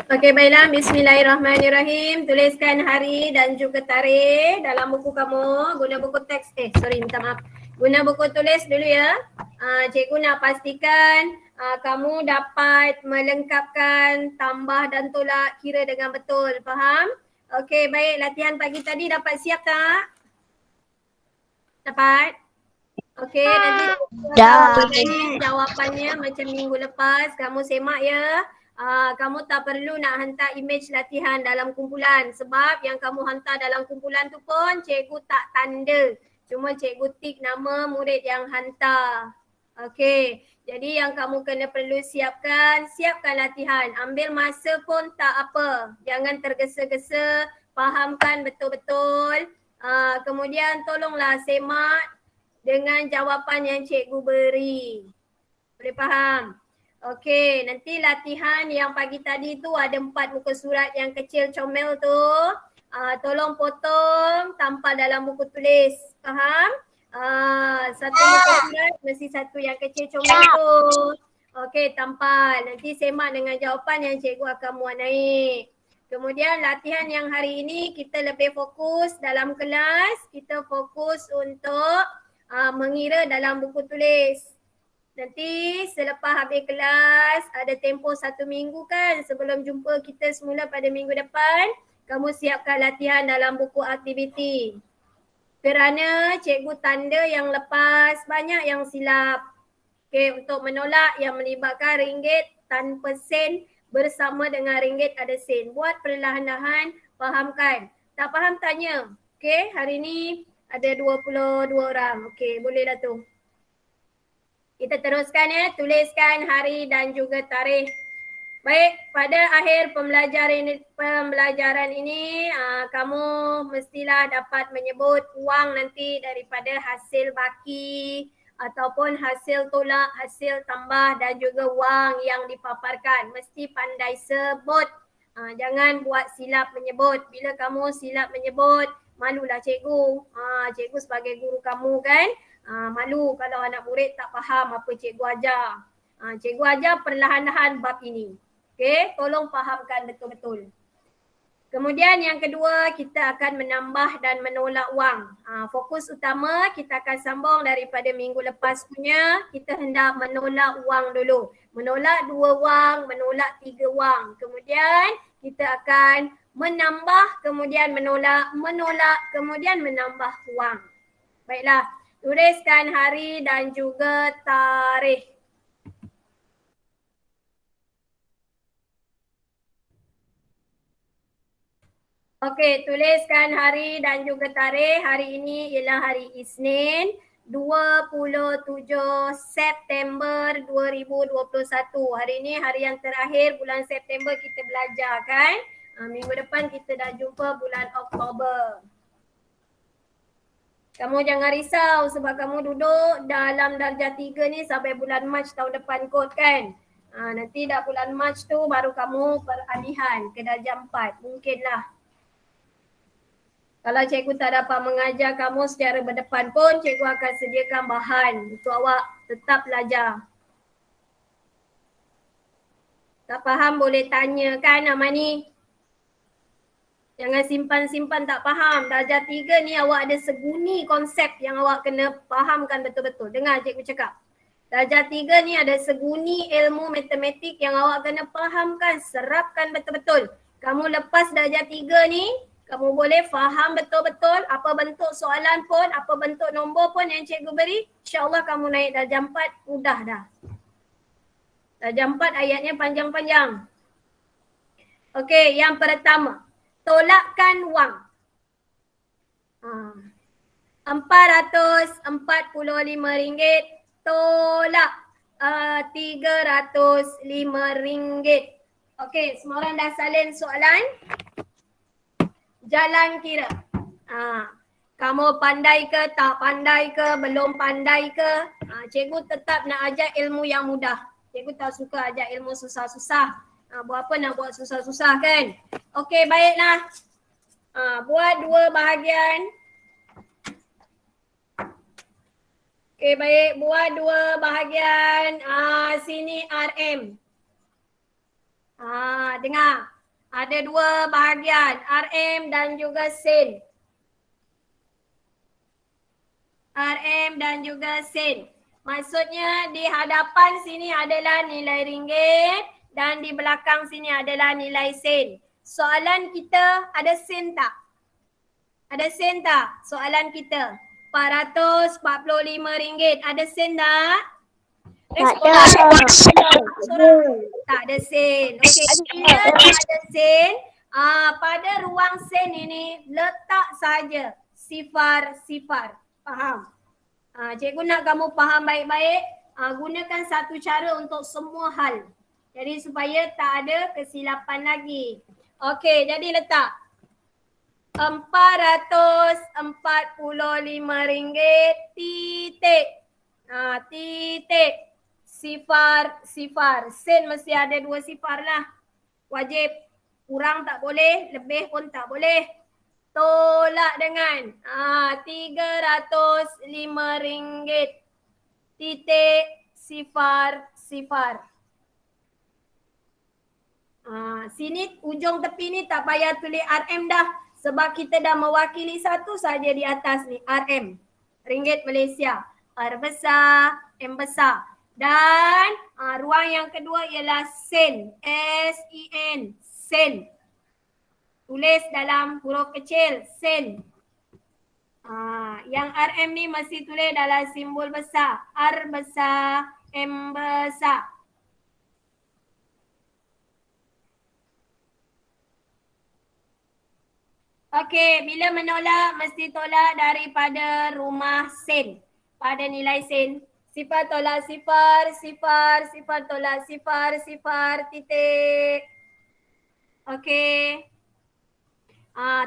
Okey, baiklah. Bismillahirrahmanirrahim. Tuliskan hari dan juga tarikh dalam buku kamu. Guna buku teks. Minta maaf. Guna buku tulis dulu ya. Cikgu nak pastikan kamu dapat melengkapkan tambah dan tolak kira dengan betul. Faham? Okey, baik. Latihan pagi tadi dapat siap tak? Dapat? Okey, nanti Dah. jawapannya macam minggu lepas. Kamu semak ya. Kamu tak perlu nak hantar imej latihan dalam kumpulan sebab yang kamu hantar dalam kumpulan tu pun cikgu tak tanda. Cuma cikgu tik nama murid yang hantar. Okey, jadi yang kamu kena perlu siapkan latihan. Ambil masa pun tak apa. Jangan tergesa-gesa, fahamkan betul-betul. Kemudian tolonglah semak dengan jawapan yang cikgu beri. Boleh faham? Okey, nanti latihan yang pagi tadi tu ada 4 muka surat yang kecil comel tu. Tolong potong, tampal dalam buku tulis. Faham? Satu muka surat mesti satu yang kecil comel tu. Okey, tampal. Nanti semak dengan jawapan yang cikgu akan muat naik. Kemudian latihan yang hari ini kita lebih fokus dalam kelas. Kita fokus untuk mengira dalam buku tulis. Nanti selepas habis kelas ada tempoh 1 minggu kan sebelum jumpa kita semula pada minggu depan. Kamu siapkan latihan dalam buku aktiviti. Kerana cikgu tanda yang lepas banyak yang silap. Okey, untuk menolak yang melibatkan ringgit tanpa sen bersama dengan ringgit ada sen. Buat perlahan-lahan, fahamkan. Tak faham tanya. Okey, hari ni ada 22 orang. Okey, bolehlah tu. Kita teruskan ya, tuliskan hari dan juga tarikh. Baik, pada akhir pembelajaran ini kamu mestilah dapat menyebut wang nanti daripada hasil baki ataupun hasil tolak, hasil tambah dan juga wang yang dipaparkan. Mesti pandai sebut. Jangan buat silap menyebut. Bila kamu silap menyebut, malulah cikgu. Cikgu sebagai guru kamu kan. Malu kalau anak murid tak faham apa cikgu ajar. Cikgu ajar perlahan-lahan bab ini. Okey, tolong fahamkan betul-betul. Kemudian yang kedua, kita akan menambah dan menolak wang. Fokus utama kita akan sambung daripada minggu lepas punya. Kita hendak menolak wang dulu. Menolak 2 wang, menolak 3 wang. Kemudian kita akan menambah, kemudian menolak, kemudian menambah wang. Baiklah, tuliskan hari dan juga tarikh. Okey, tuliskan hari dan juga tarikh. Hari ini ialah hari Isnin, 27 September 2021. Hari ini hari yang terakhir bulan September kita belajar kan. Minggu depan kita dah jumpa bulan Oktober. Kamu jangan risau sebab kamu duduk dalam darjah 3 ni sampai bulan Mac tahun depan kot kan. Nanti dah bulan Mac tu baru kamu peralihan ke darjah 4. Mungkinlah. Kalau cikgu tak dapat mengajar kamu secara berdepan pun, cikgu akan sediakan bahan untuk awak tetap belajar. Tak faham boleh tanya kan Amani? Jangan simpan-simpan tak faham. Darjah 3 ni awak ada seguni konsep yang awak kena fahamkan betul-betul. Dengar cikgu cakap. Darjah 3 ni ada seguni ilmu matematik yang awak kena fahamkan, serapkan betul-betul. Kamu lepas darjah 3 ni, kamu boleh faham betul-betul apa bentuk soalan pun, apa bentuk nombor pun yang cikgu beri. InsyaAllah kamu naik darjah 4, mudah dah. Darjah 4 ayatnya panjang-panjang. Okey, yang pertama. Tolakkan wang. RM445 tolak RM305. Okey, semua orang dah salin soalan? Jalan kira. Kamu pandai ke, tak pandai ke, belum pandai ke? Cikgu tetap nak ajar ilmu yang mudah. Cikgu tak suka ajar ilmu susah-susah. Buat apa nak buat susah-susah kan? Okey, baiklah. Buat 2 bahagian. Okey, baik. Buat 2 bahagian. Sini RM. Dengar. Ada dua bahagian, RM dan juga sen. RM dan juga sen. Maksudnya di hadapan sini adalah nilai ringgit dan di belakang sini adalah nilai sen. Soalan kita ada sen tak? Ada sen tak? Soalan kita. RM445. Ada sen tak? Respon tak ada sen. Okey, bila tak ada sen, pada ruang sen ini letak saja sifar-sifar. Faham? Cikgu nak kamu faham baik-baik. Gunakan satu cara untuk semua hal. Jadi supaya tak ada kesilapan lagi. Okey, jadi letak RM445 titik. Titik. Sifar. Sen mesti ada dua sifar lah. Wajib. Kurang tak boleh, lebih pun tak boleh. Tolak dengan RM305 titik sifar. Sini ujung tepi ni tak payah tulis RM dah. Sebab kita dah mewakili satu saja di atas ni, RM. Ringgit Malaysia. R besar, M besar. Dan ruang yang kedua ialah sen. S-E-N. Sen. Tulis dalam huruf kecil, sen. Yang RM ni mesti tulis dalam simbol besar. R besar, M besar. Okey, bila menolak mesti tolak daripada rumah sen. Pada nilai sen. Sifar tolak sifar tolak sifar, titik. Okey.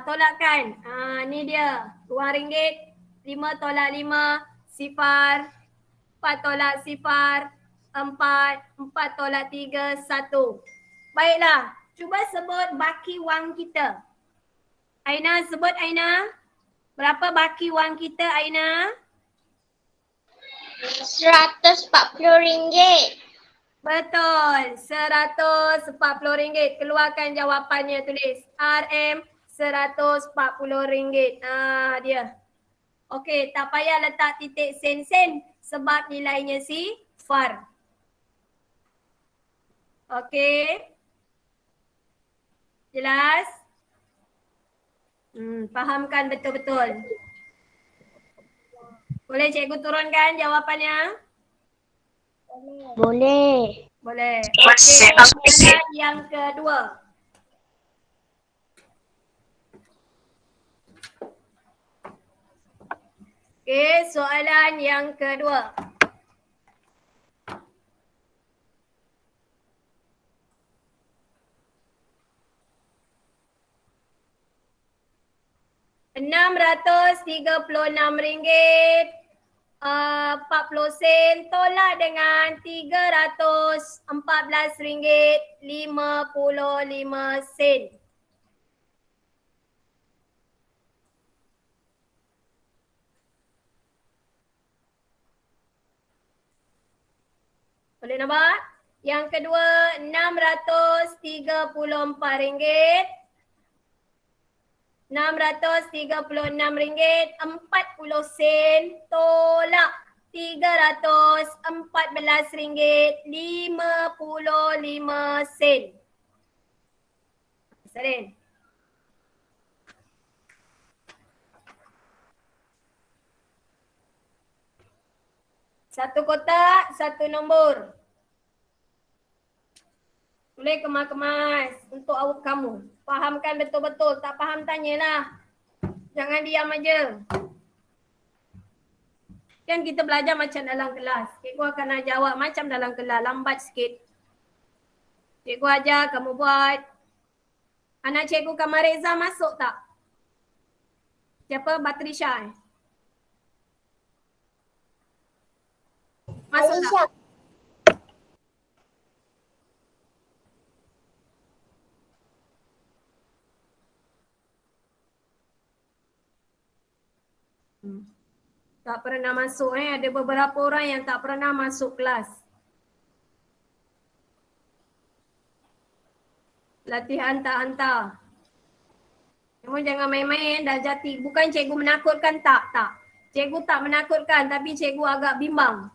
Tolakkan. Ni dia. RM2. 5 tolak 5, sifar. 4 tolak sifar, 4 tolak 3, 1. Baiklah, cuba sebut baki wang kita. Aina, sebut Aina. Berapa baki wang kita Aina? RM140. Betul, RM140. Keluarkan jawapannya, tulis RM RM140. Dia. Okey, tak payah letak titik sen-sen sebab nilainya sifar. Okey. Jelas? Fahamkan betul-betul. Boleh cikgu turunkan jawapannya? Boleh. Boleh. Okey, soalan yang kedua. Okey, soalan yang kedua. RM636 40 tolak dengan RM314.55. Boleh nampak? Yang kedua RM634. RM636 40 tolak RM314.55. Salin. Satu kotak, satu nombor. Boleh kemas-kemas untuk awak kamu. Fahamkan betul-betul. Tak faham tanyalah. Jangan diam aja. Kan kita belajar macam dalam kelas. Cikgu akan nak jawab macam dalam kelas. Lambat sikit. Cikgu ajar kamu buat. Anak cikgu Kamareza masuk tak? Siapa? Batrisha Masuk tak? Tak pernah masuk Ada beberapa orang yang tak pernah masuk kelas. Latihan tak hantar. Kamu jangan main-main darjah 3. Bukan cikgu menakutkan, tak. Cikgu tak menakutkan tapi cikgu agak bimbang.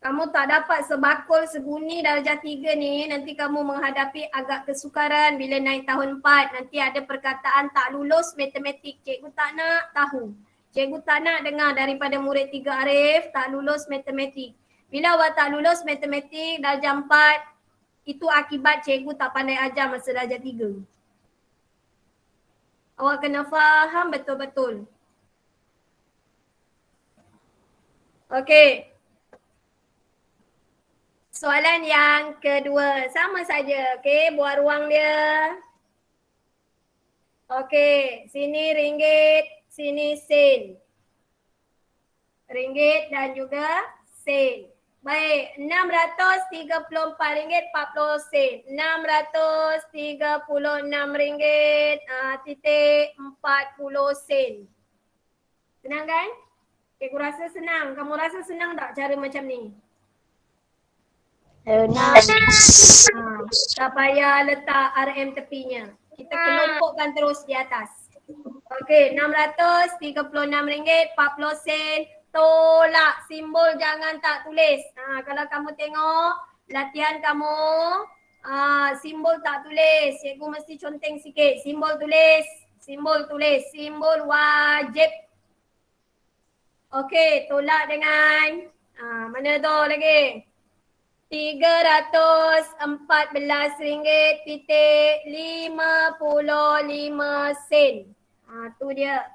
Kamu tak dapat sebakul sebunyi darjah 3 ni, nanti kamu menghadapi agak kesukaran bila naik tahun 4. Nanti ada perkataan tak lulus matematik. Cikgu tak nak tahu. Cikgu tak nak dengar daripada murid 3 Arif tak lulus matematik. Bila awak tak lulus matematik darjah 4, itu akibat cikgu tak pandai ajar masa darjah 3. Awak kena faham betul-betul. Okey. Soalan yang kedua, sama saja. Okey, buat ruang dia. Okey, sini ringgit, sini sen. Ringgit dan juga sen. Baik, RM634.40 RM636.40 Senang kan? Cikgu rasa senang. Kamu rasa senang tak cara macam ni? Tak payah letak RM tepinya. Kita kelompokkan terus di atas. Okey, RM636.40. Tolak, simbol jangan tak tulis. Kalau kamu tengok latihan kamu, simbol tak tulis. Cikgu mesti conteng sikit. Simbol tulis, simbol tulis, simbol wajib. Okey, tolak dengan mana tu lagi? RM314.55. Tu dia.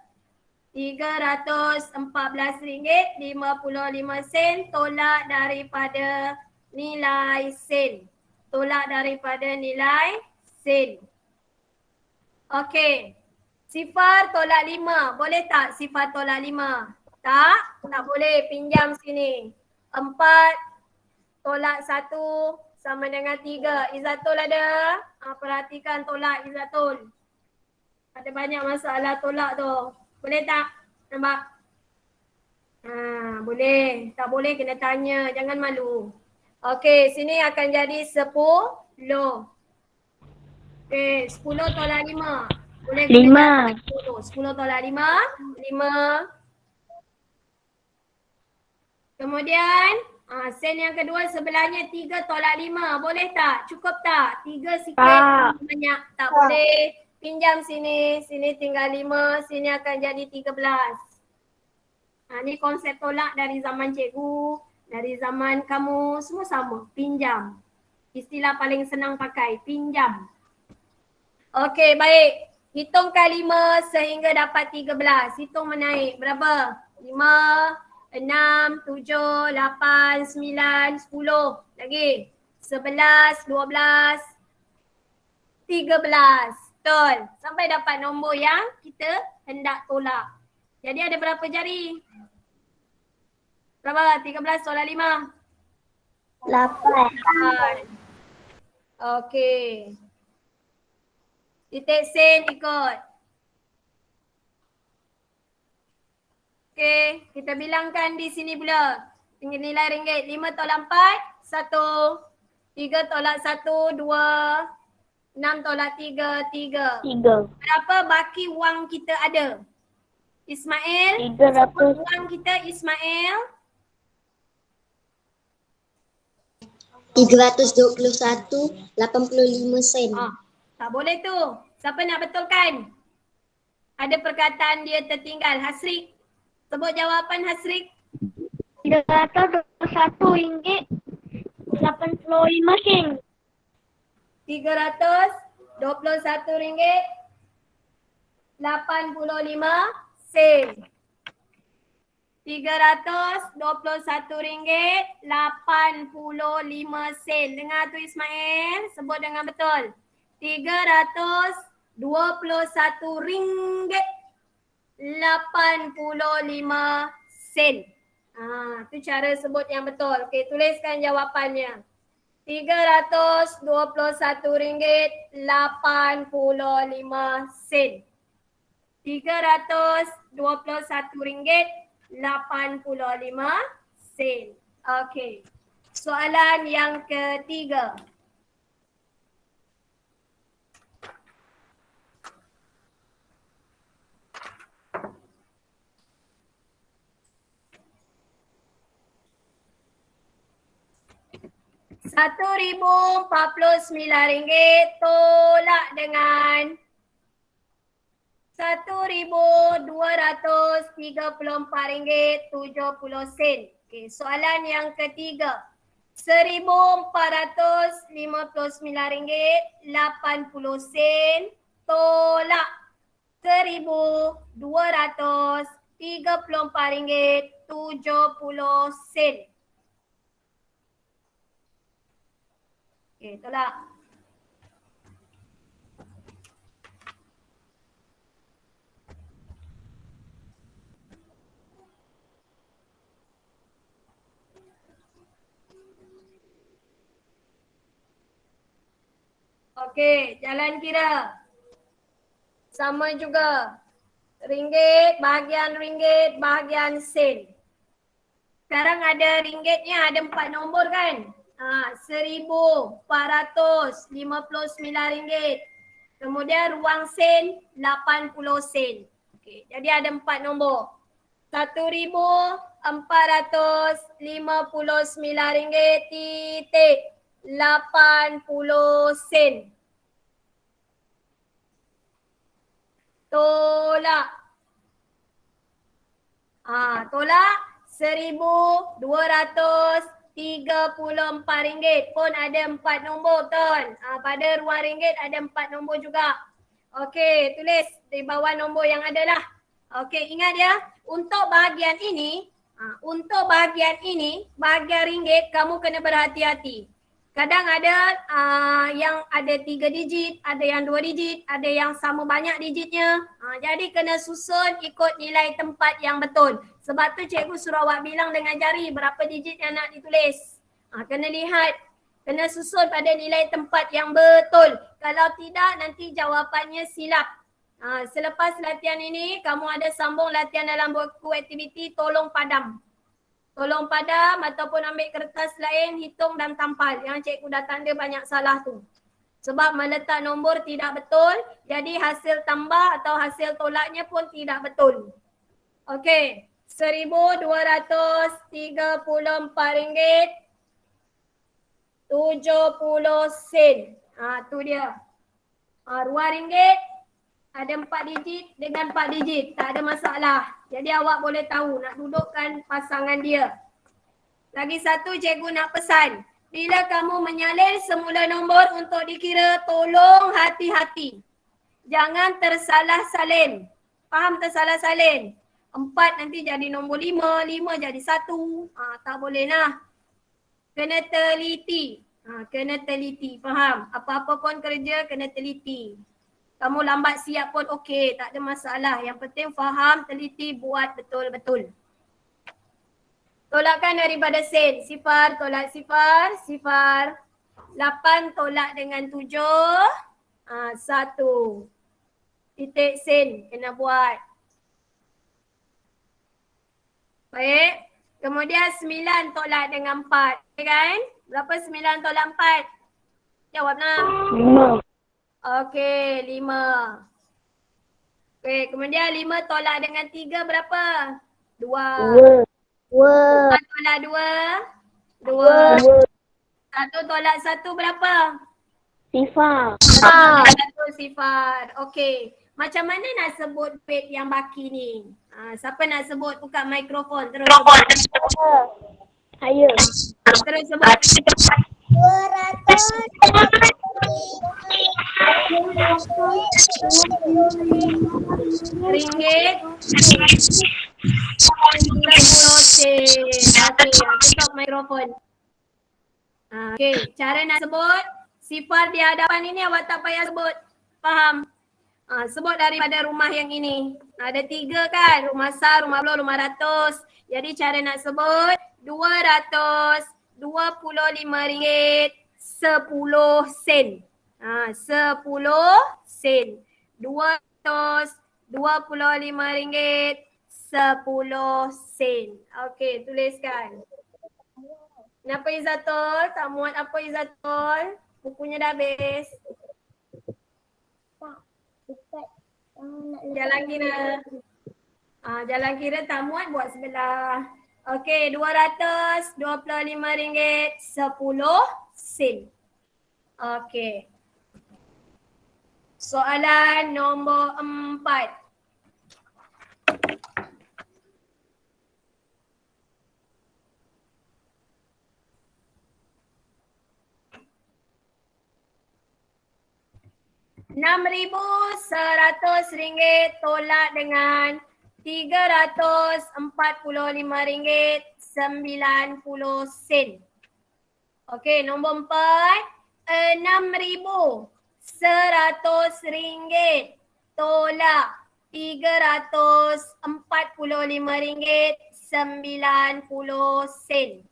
RM314.55 tolak daripada nilai sen. Tolak daripada nilai sen. Okey. Sifar tolak 5. Boleh tak sifar tolak 5? Tak? Tak boleh. Pinjam sini. 4 tolak 1 sama dengan 3. Izatul ada? Perhatikan tolak Izatul. Ada banyak masalah tolak tu. Boleh tak? Nampak? Boleh. Tak boleh kena tanya. Jangan malu. Okey, sini akan jadi 10. Okey, 10 tolak 5. Boleh 5. 10 tolak 5. 5. Kemudian sen yang kedua sebelahnya 3 tolak 5. Boleh tak? Cukup tak? 3 sikit banyak. Tak boleh. Pinjam sini. Sini tinggal 5. Sini akan jadi 13. Ni konsep tolak dari zaman cikgu. Dari zaman kamu. Semua sama. Pinjam. Istilah paling senang pakai. Pinjam. Okey, baik. Hitungkan 5 sehingga dapat 13. Hitung menaik. Berapa? 5, 6, 7, 8, 9, 10. Lagi. 11, 12, 13. Betul. Sampai dapat nombor yang kita hendak tolak. Jadi ada berapa jari? Berapa? 13 tolak 5? 8. Okey. Titik sen ikut. Okey, kita bilangkan di sini pula. Tinggal nilai ringgit. 5 tolak 4, 1. 3 tolak 1, 2. 6 tolak 3, 3. Berapa baki wang kita ada? Ismail? 300. Wang kita Ismail? 321.85 sen. Tak boleh tu. Siapa nak betulkan? Ada perkataan dia tertinggal. Hasrik. Sebut jawapan Hasrik. RM321.85 sen. RM321.85. RM321.85. Dengar tu Ismail. Sebut dengan betul. RM321.85. Tu cara sebut yang betul. Okey, tuliskan jawapannya. RM321.85. RM321.85. Okey. Soalan yang ketiga. RM1,049 tolak dengan RM1,234.70. Okey, soalan yang ketiga. RM1,459.80 tolak RM1,234.70. Okey, tolak. Okey, jalan kira. Sama juga. Ringgit, bahagian sen. Sekarang ada ringgitnya ada 4 nombor kan? RM1,459. Kemudian ruang sen 80 sen. Okey, jadi ada 4 nombor. RM1,459.80. Tolak. Tolak RM1,234 pun ada 4 nombor betul. Pada ruang ringgit ada 4 nombor juga. Okey, tulis di bawah nombor yang ada lah. Okey, ingat ya, untuk bahagian ini, bahagian ringgit kamu kena berhati-hati. Kadang ada yang ada 3 digit, ada yang 2 digit, ada yang sama banyak digitnya. Jadi kena susun ikut nilai tempat yang betul. Sebab tu cikgu suruh awak bilang dengan jari berapa digit yang nak ditulis. Kena lihat, kena susun pada nilai tempat yang betul. Kalau tidak nanti jawapannya silap. Selepas latihan ini kamu ada sambung latihan dalam buku aktiviti tolong padam. Tolong padam ataupun ambil kertas lain, hitung dan tampal. Yang cikgu dah tanda banyak salah tu. Sebab meletak nombor tidak betul, jadi hasil tambah atau hasil tolaknya pun tidak betul. Okey, RM1,234.70. Tu dia. Ruang ringgit ada 4 digit dengan 4 digit. Tak ada masalah. Jadi awak boleh tahu nak dudukkan pasangan dia. Lagi satu cikgu nak pesan. Bila kamu menyalin semula nombor untuk dikira, tolong hati-hati. Jangan tersalah salin. Faham tersalah salin? 4 nanti jadi nombor 5, 5 jadi 1. Tak boleh lah. Kena teliti. Kena teliti. Faham? Apa-apa pun kerja kena teliti. Kamu lambat siap pun okey, tak ada masalah. Yang penting faham, teliti, buat betul-betul. Tolakkan daripada sen. Sifar tolak sifar, sifar. 8 tolak dengan 7. 1. Titik sen kena buat. Baik. Kemudian 9 tolak dengan 4. Okay, kan? Berapa 9 tolak 4? Jawab nak. 5. Okey, 5. Okey, kemudian 5 tolak dengan 3 berapa? 2. 4 tolak 2? 2. 1 tolak 1 berapa? Sifar. 1 sifar. Okey. Macam mana nak sebut duit yang baki ni? Siapa nak sebut? Buka mikrofon. Terus sebut. Saya. Terus sebut. 200. Ringgit 10 sen. Okey, tutup mikrofon. Okey, cara nak sebut sifar di hadapan ini awak tak payah sebut. Faham? Sebut daripada rumah yang ini. Ada 3 kan? Rumah sar, rumah belah, rumah ratus. Jadi cara nak sebut RM225.10 sen. 10 sen. RM225.10 sen. Okey, tuliskan. Kenapa Izzatul? Tak muat apa Izzatul? Bukunya dah habis. Jalan kira. Jalan kira tak muat buat sebelah. Okey, RM225.10 sen. Okey. Soalan nombor 4. RM6,100 tolak dengan RM345.90. Okey, nombor 4. RM6,100 tolak RM345.90.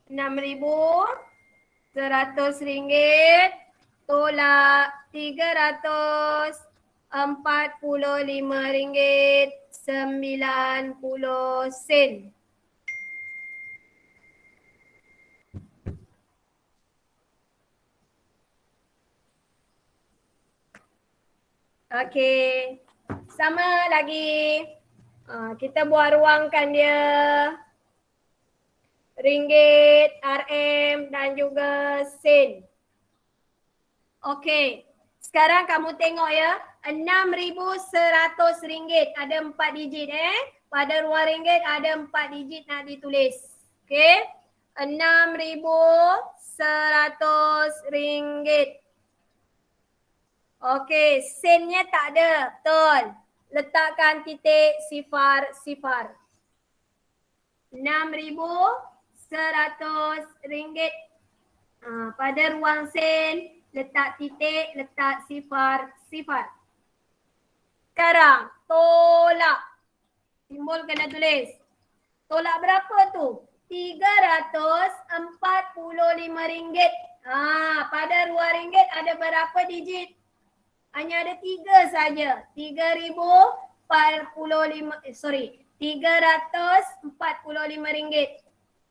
RM6,100 tolak RM345.90. Okey, sama lagi. Kita buat ruangkan dia. Ringgit, RM dan juga sen. Okey, sekarang kamu tengok ya. RM6,100 ada 4 digit Pada ruang ringgit ada 4 digit nak ditulis. Okey, RM6,100. Okey, sennya tak ada. Betul. Letakkan titik sifar. RM6,100. Pada ruang sen, letak titik, letak sifar. Sekarang, tolak. Simbol kena tulis. Tolak berapa tu? RM345. Pada ruang ringgit ada berapa digit? Hanya ada 3 saja. RM345.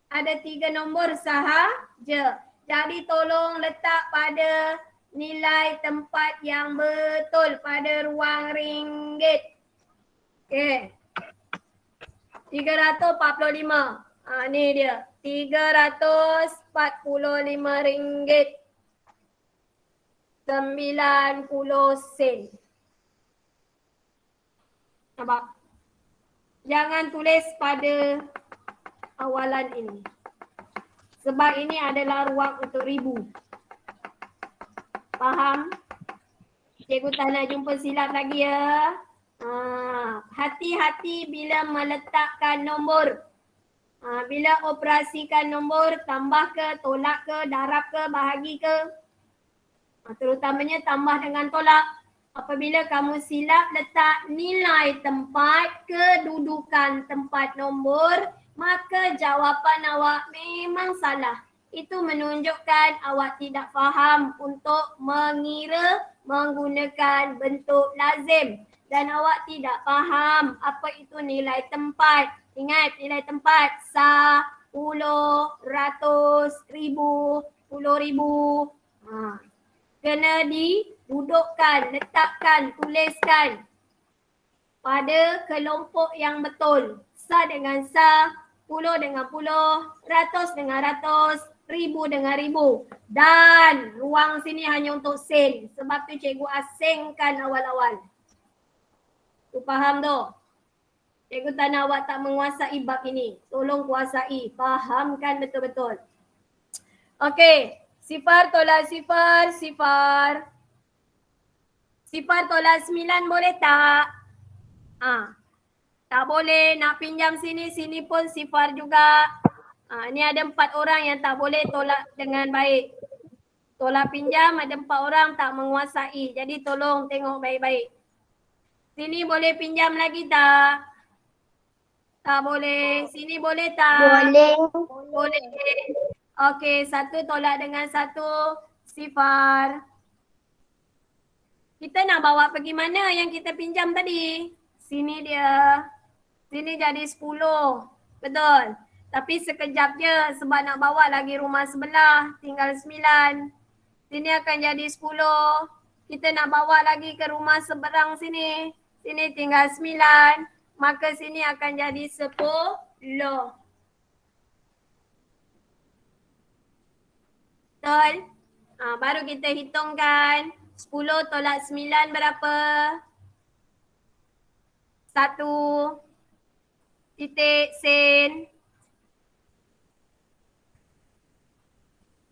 Ada 3 nombor sahaja. Jadi tolong letak pada nilai tempat yang betul pada ruang ringgit. Okey. RM345. Ni dia. RM345. 90 sen. Nampak? Jangan tulis pada awalan ini. Sebab ini adalah ruang untuk ribu. Faham? Cikgu tak nak jumpa silap lagi ya. Hati-hati bila meletakkan nombor. Bila operasikan nombor, tambah ke, tolak ke, darab ke, bahagi ke. Terutamanya tambah dengan tolak. Apabila kamu silap letak nilai tempat, kedudukan tempat nombor, maka jawapan awak memang salah. Itu menunjukkan awak tidak faham untuk mengira menggunakan bentuk lazim. Dan awak tidak faham apa itu nilai tempat. Ingat nilai tempat, sah, puluh, ratus, ribu, puluh ribu. Kena didudukkan, letakkan, tuliskan pada kelompok yang betul. Sah dengan sah, puluh dengan puluh, ratus dengan ratus, ribu dengan ribu. Dan ruang sini hanya untuk sen. Sebab tu cikgu asingkan awal-awal. Tu faham tu? Cikgu tak nak awak tak menguasai bab ini. Tolong kuasai, fahamkan betul-betul. Okey. Sifar tolak sifar. Sifar tolak 9 boleh tak? Tak boleh. Nak pinjam sini pun sifar juga. Ni ada 4 orang yang tak boleh tolak dengan baik. Tolak pinjam ada 4 orang tak menguasai. Jadi tolong tengok baik-baik. Sini boleh pinjam lagi tak? Tak boleh. Sini boleh tak? Boleh. Boleh. Okey, 1 tolak dengan 1. Sifar. Kita nak bawa pergi mana yang kita pinjam tadi? Sini dia. Sini jadi 10. Betul. Tapi sekejap je sebab nak bawa lagi rumah sebelah. Tinggal 9. Sini akan jadi 10. Kita nak bawa lagi ke rumah seberang sini. Sini tinggal 9. Maka sini akan jadi 10. Betul? Baru kita hitungkan. 10 tolak 9 berapa? 1 titik sen.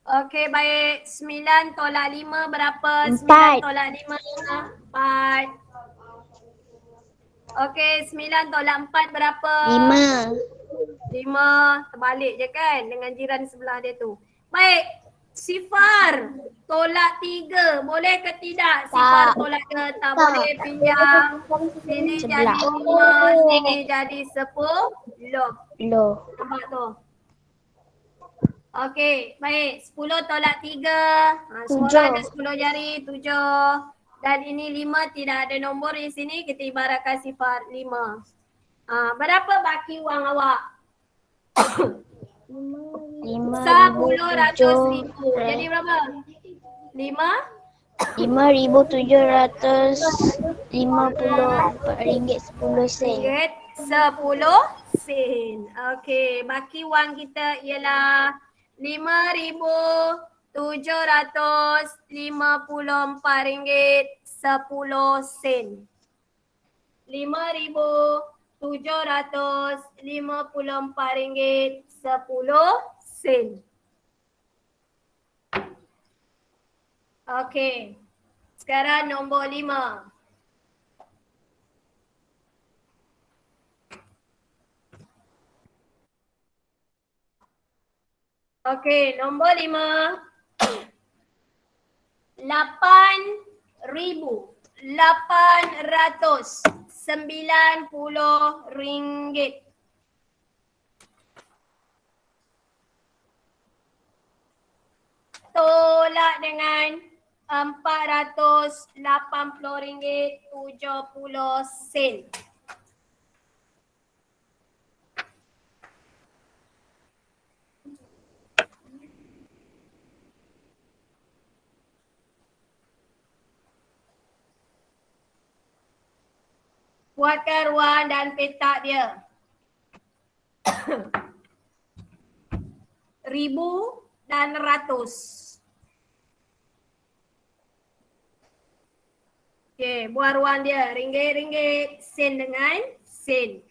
Okey, baik. 9 tolak 5 berapa? 9 tolak 5, 4. Okey, 9 tolak 4 berapa? 5. Terbalik je kan dengan jiran sebelah dia tu. Baik. Sifar tolak 3. Boleh ke tidak? Sifar tolak 3. Tak boleh pinjam. Sini jadi 5. Sini jadi 10. Nampak tu? Okey, baik. 10 tolak 3. Semua ada 10 jari. 7. Dan ini 5 tidak ada nombor di sini. Kita ibaratkan sifar 5. Berapa baki wang awak? 10,100,000. Jadi berapa? 5,754 ringgit 10 sen. 10 sen. Okey, baki wang kita ialah 5,754 ringgit 10 sen. 5,754 ringgit 10 sen. Okey. Sekarang nombor 5. Okey, nombor 5. 8,890 ringgit. Tolak dengan 480 ringgit 70 sen. Buatkan ruang dan petak dia. Ribu dan ratus. Okey, buat ruang dia. Ringgit, sen dengan sen.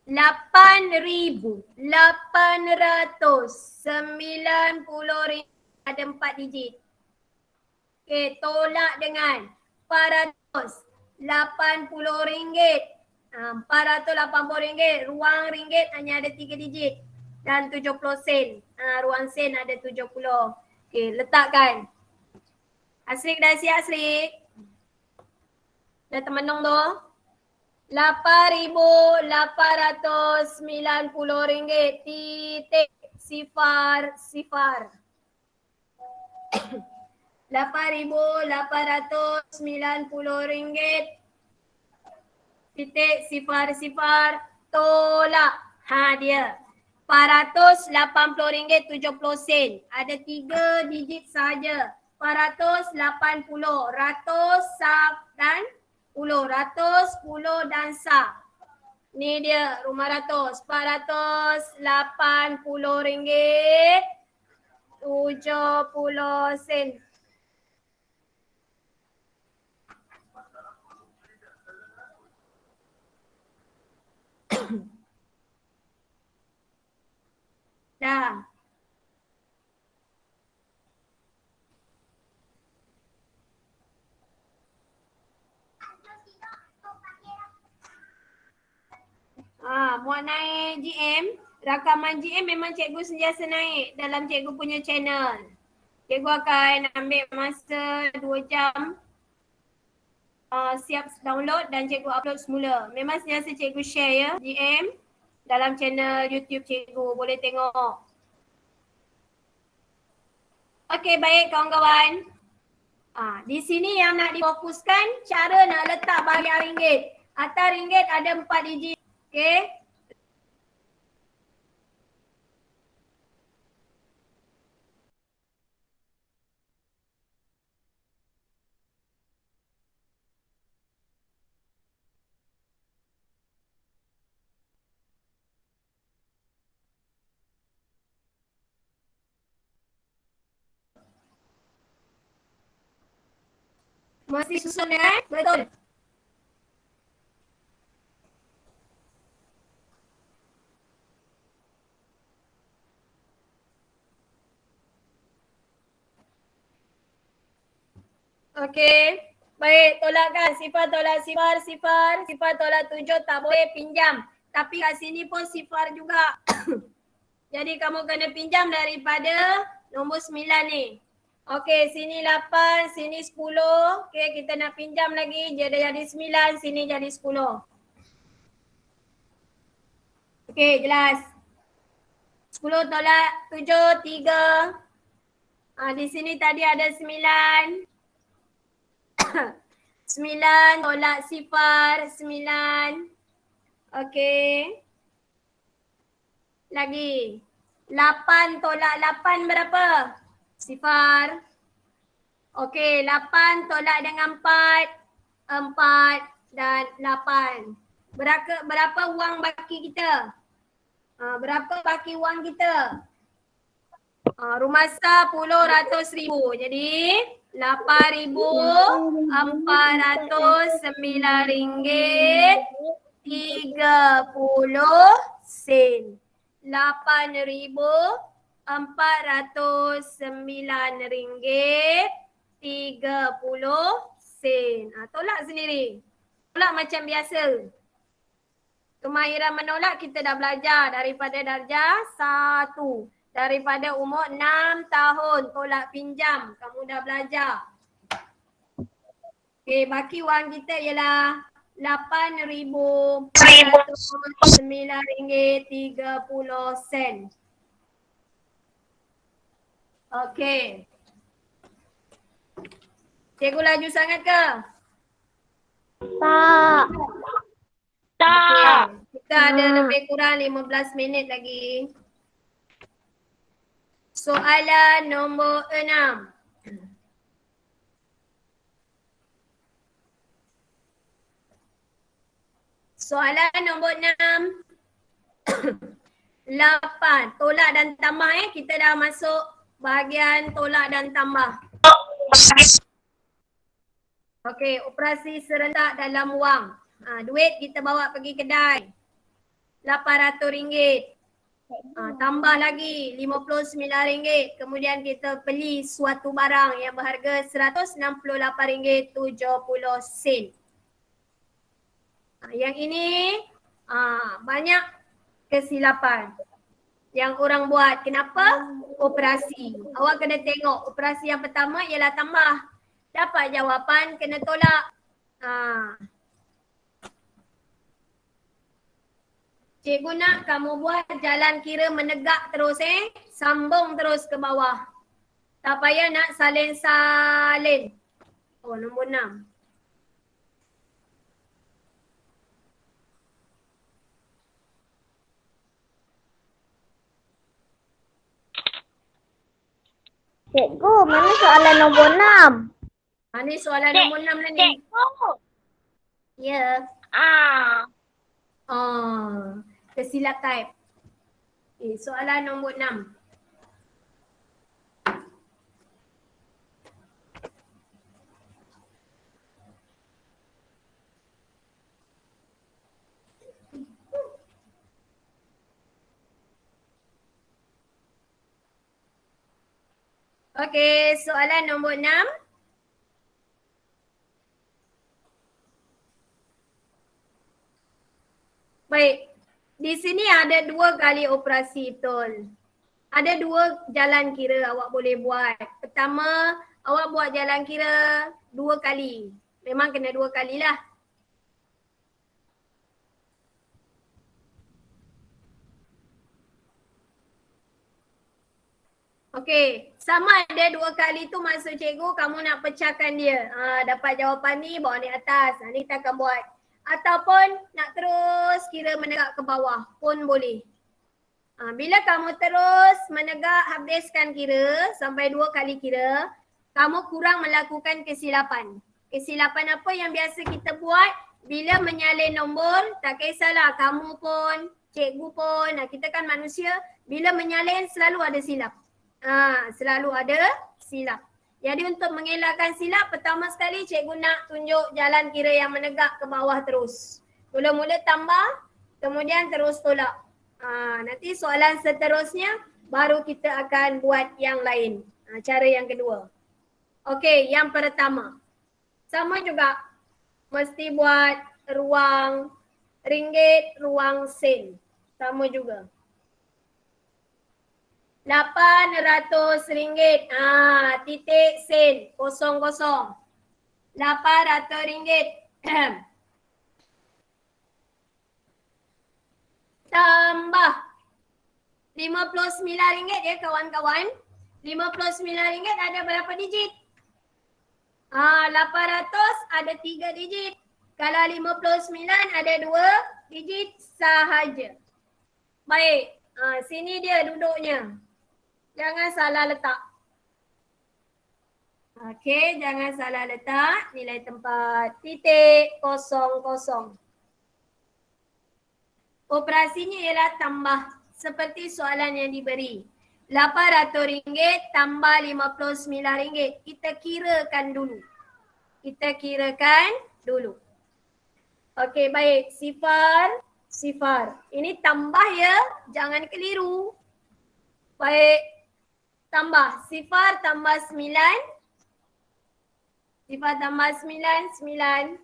8,890 ringgit. Ada 4 digit. Okey, tolak dengan 480 ringgit. 480 ringgit. Ruang ringgit hanya ada 3 digit. Dan 70 sen. Ruang sen ada 70. Okey, letakkan. Asrik dah siap Asrik? Dah termenung tu? 8,890 ringgit. Titik sifar. 8,890 ringgit. Titik sifar. Tolak. Dia. 480 ringgit 70 sen. Ada 3 digit saja. 480. Ratus, sab dan puluh. Ratus, puluh dan sab. Ni dia rumah ratus. 480 ringgit 70 sen. Dah. Muat naik GM. Rakaman GM memang cikgu sentiasa naik dalam cikgu punya channel. Cikgu akan ambil masa 2 jam siap download dan cikgu upload semula. Memang sentiasa cikgu share ya GM dalam channel YouTube cikgu. Boleh tengok. Okey, baik kawan-kawan. Di sini yang nak difokuskan cara nak letak bahagian ringgit. Atas ringgit ada 4 digit. Okey. Mesti susun betul. Okey. Baik, tolakkan. Sifar tolak sifar, sifar tolak 7 tak boleh pinjam. Tapi kat sini pun sifar juga. Jadi kamu kena pinjam daripada nombor 9 ni. Okey, sini 8, sini 10. Okey, kita nak pinjam lagi. Jadi 9, sini jadi 10. Okey, jelas. 10 tolak 7, 3. Di sini tadi ada 9. 9 tolak sifar, 9. Okey. Lagi. 8 tolak 8 berapa? Sifar. Okey, 8 tolak dengan 4. 4 dan 8. Berapa wang baki kita? Berapa baki wang kita? Rumah sah puluh ratus ribu. Jadi 8,409 ringgit 30 sen. 8,409 ringgit 30 sen. Tolak sendiri. Tolak macam biasa. Kemahiran menolak kita dah belajar daripada darjah 1. Daripada umur 6 tahun tolak pinjam. Kamu dah belajar. Okey, baki wang kita ialah RM8,409.30. Okey. Cikgu laju sangat ke? Tak. Okay. Kita ada lebih kurang 15 minit lagi. Soalan nombor 6. Soalan nombor 6. 8. Tolak dan tambah kita dah masuk bahagian tolak dan tambah. Okey, operasi serentak dalam wang. Duit kita bawa pergi kedai. RM800. Tambah lagi RM59. Kemudian kita beli suatu barang yang berharga RM168.70. Yang ini banyak kesilapan yang orang buat. Kenapa? Operasi. Awak kena tengok operasi yang pertama ialah tambah. Dapat jawapan kena tolak. Cikgu nak kamu buat jalan kira menegak terus sambung terus ke bawah. Tak payah nak salin-salin. Nombor 6. Cikgu, mana soalan nombor 6? Ni soalan nombor 6 lah ni. Cikgu. Ya. Tersilap type. Soalan nombor 6. Okey, soalan nombor 6. Baik, di sini ada 2 kali operasi betul. Ada 2 jalan kira awak boleh buat. Pertama, awak buat jalan kira 2 kali. Memang kena 2 kali lah. Okey, Sama ada 2 kali tu masuk cikgu, kamu nak pecahkan dia. Dapat jawapan ni, bawa ni atas. Ni kita akan buat. Ataupun nak terus kira menegak ke bawah pun boleh. Bila kamu terus menegak habiskan kira sampai 2 kali kira, kamu kurang melakukan kesilapan. Kesilapan apa yang biasa kita buat bila menyalin nombor, tak kisahlah kamu pun, cikgu pun, kita kan manusia, bila menyalin selalu ada silap. Selalu ada silap. Jadi untuk mengelakkan silap, pertama sekali cikgu nak tunjuk jalan kira yang menegak ke bawah terus. Mula-mula tambah, kemudian terus tolak. Nanti soalan seterusnya baru kita akan buat yang lain. Cara yang kedua. Okey, yang pertama. Sama juga. Mesti buat ruang ringgit, ruang sen. Sama juga. RM800. Titik sen. Kosong. RM800. Tambah RM59 ya kawan-kawan. RM59 ada berapa digit? 800 ada 3 digit. Kalau 59 ada 2 digit sahaja. Baik, sini dia duduknya. Jangan salah letak. Okey, jangan salah letak nilai tempat. Titik kosong. Operasinya ialah tambah seperti soalan yang diberi. RM800 tambah RM59. Kita kirakan dulu. Okey, baik. Sifar. Ini tambah ya, jangan keliru. Baik. Tambah. Sifar tambah 9. Sifar tambah 9.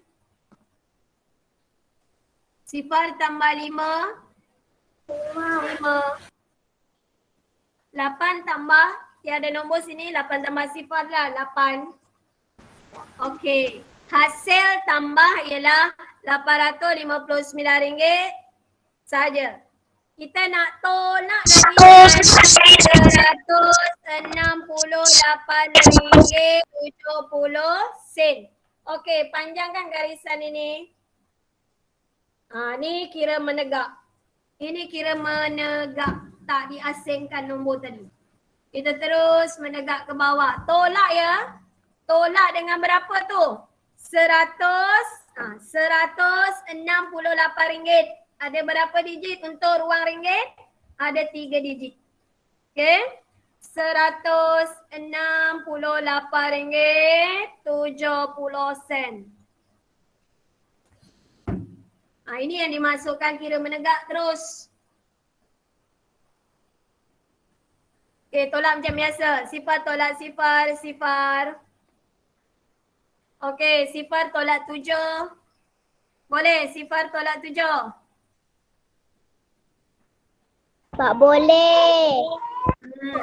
Sifar tambah 5. 8 tambah, tiada nombor sini, 8 tambah sifar lah, 8. Okey, hasil tambah ialah RM859 saja. Kita nak tolak lagi RM168.70. Okey, panjangkan garisan ini. Ni kira menegak. Ini kira menegak, tak diasingkan nombor tadi. Kita terus menegak ke bawah. Tolak ya. Tolak dengan berapa tu? RM168. Ada berapa digit untuk ruang ringgit? Ada 3 digit. Okey. RM168.70. Ini yang dimasukkan kira menegak terus. Okey, tolak macam biasa. Sifar tolak sifar. Okey, sifar tolak 7. Boleh, sifar tolak 7. Tak boleh.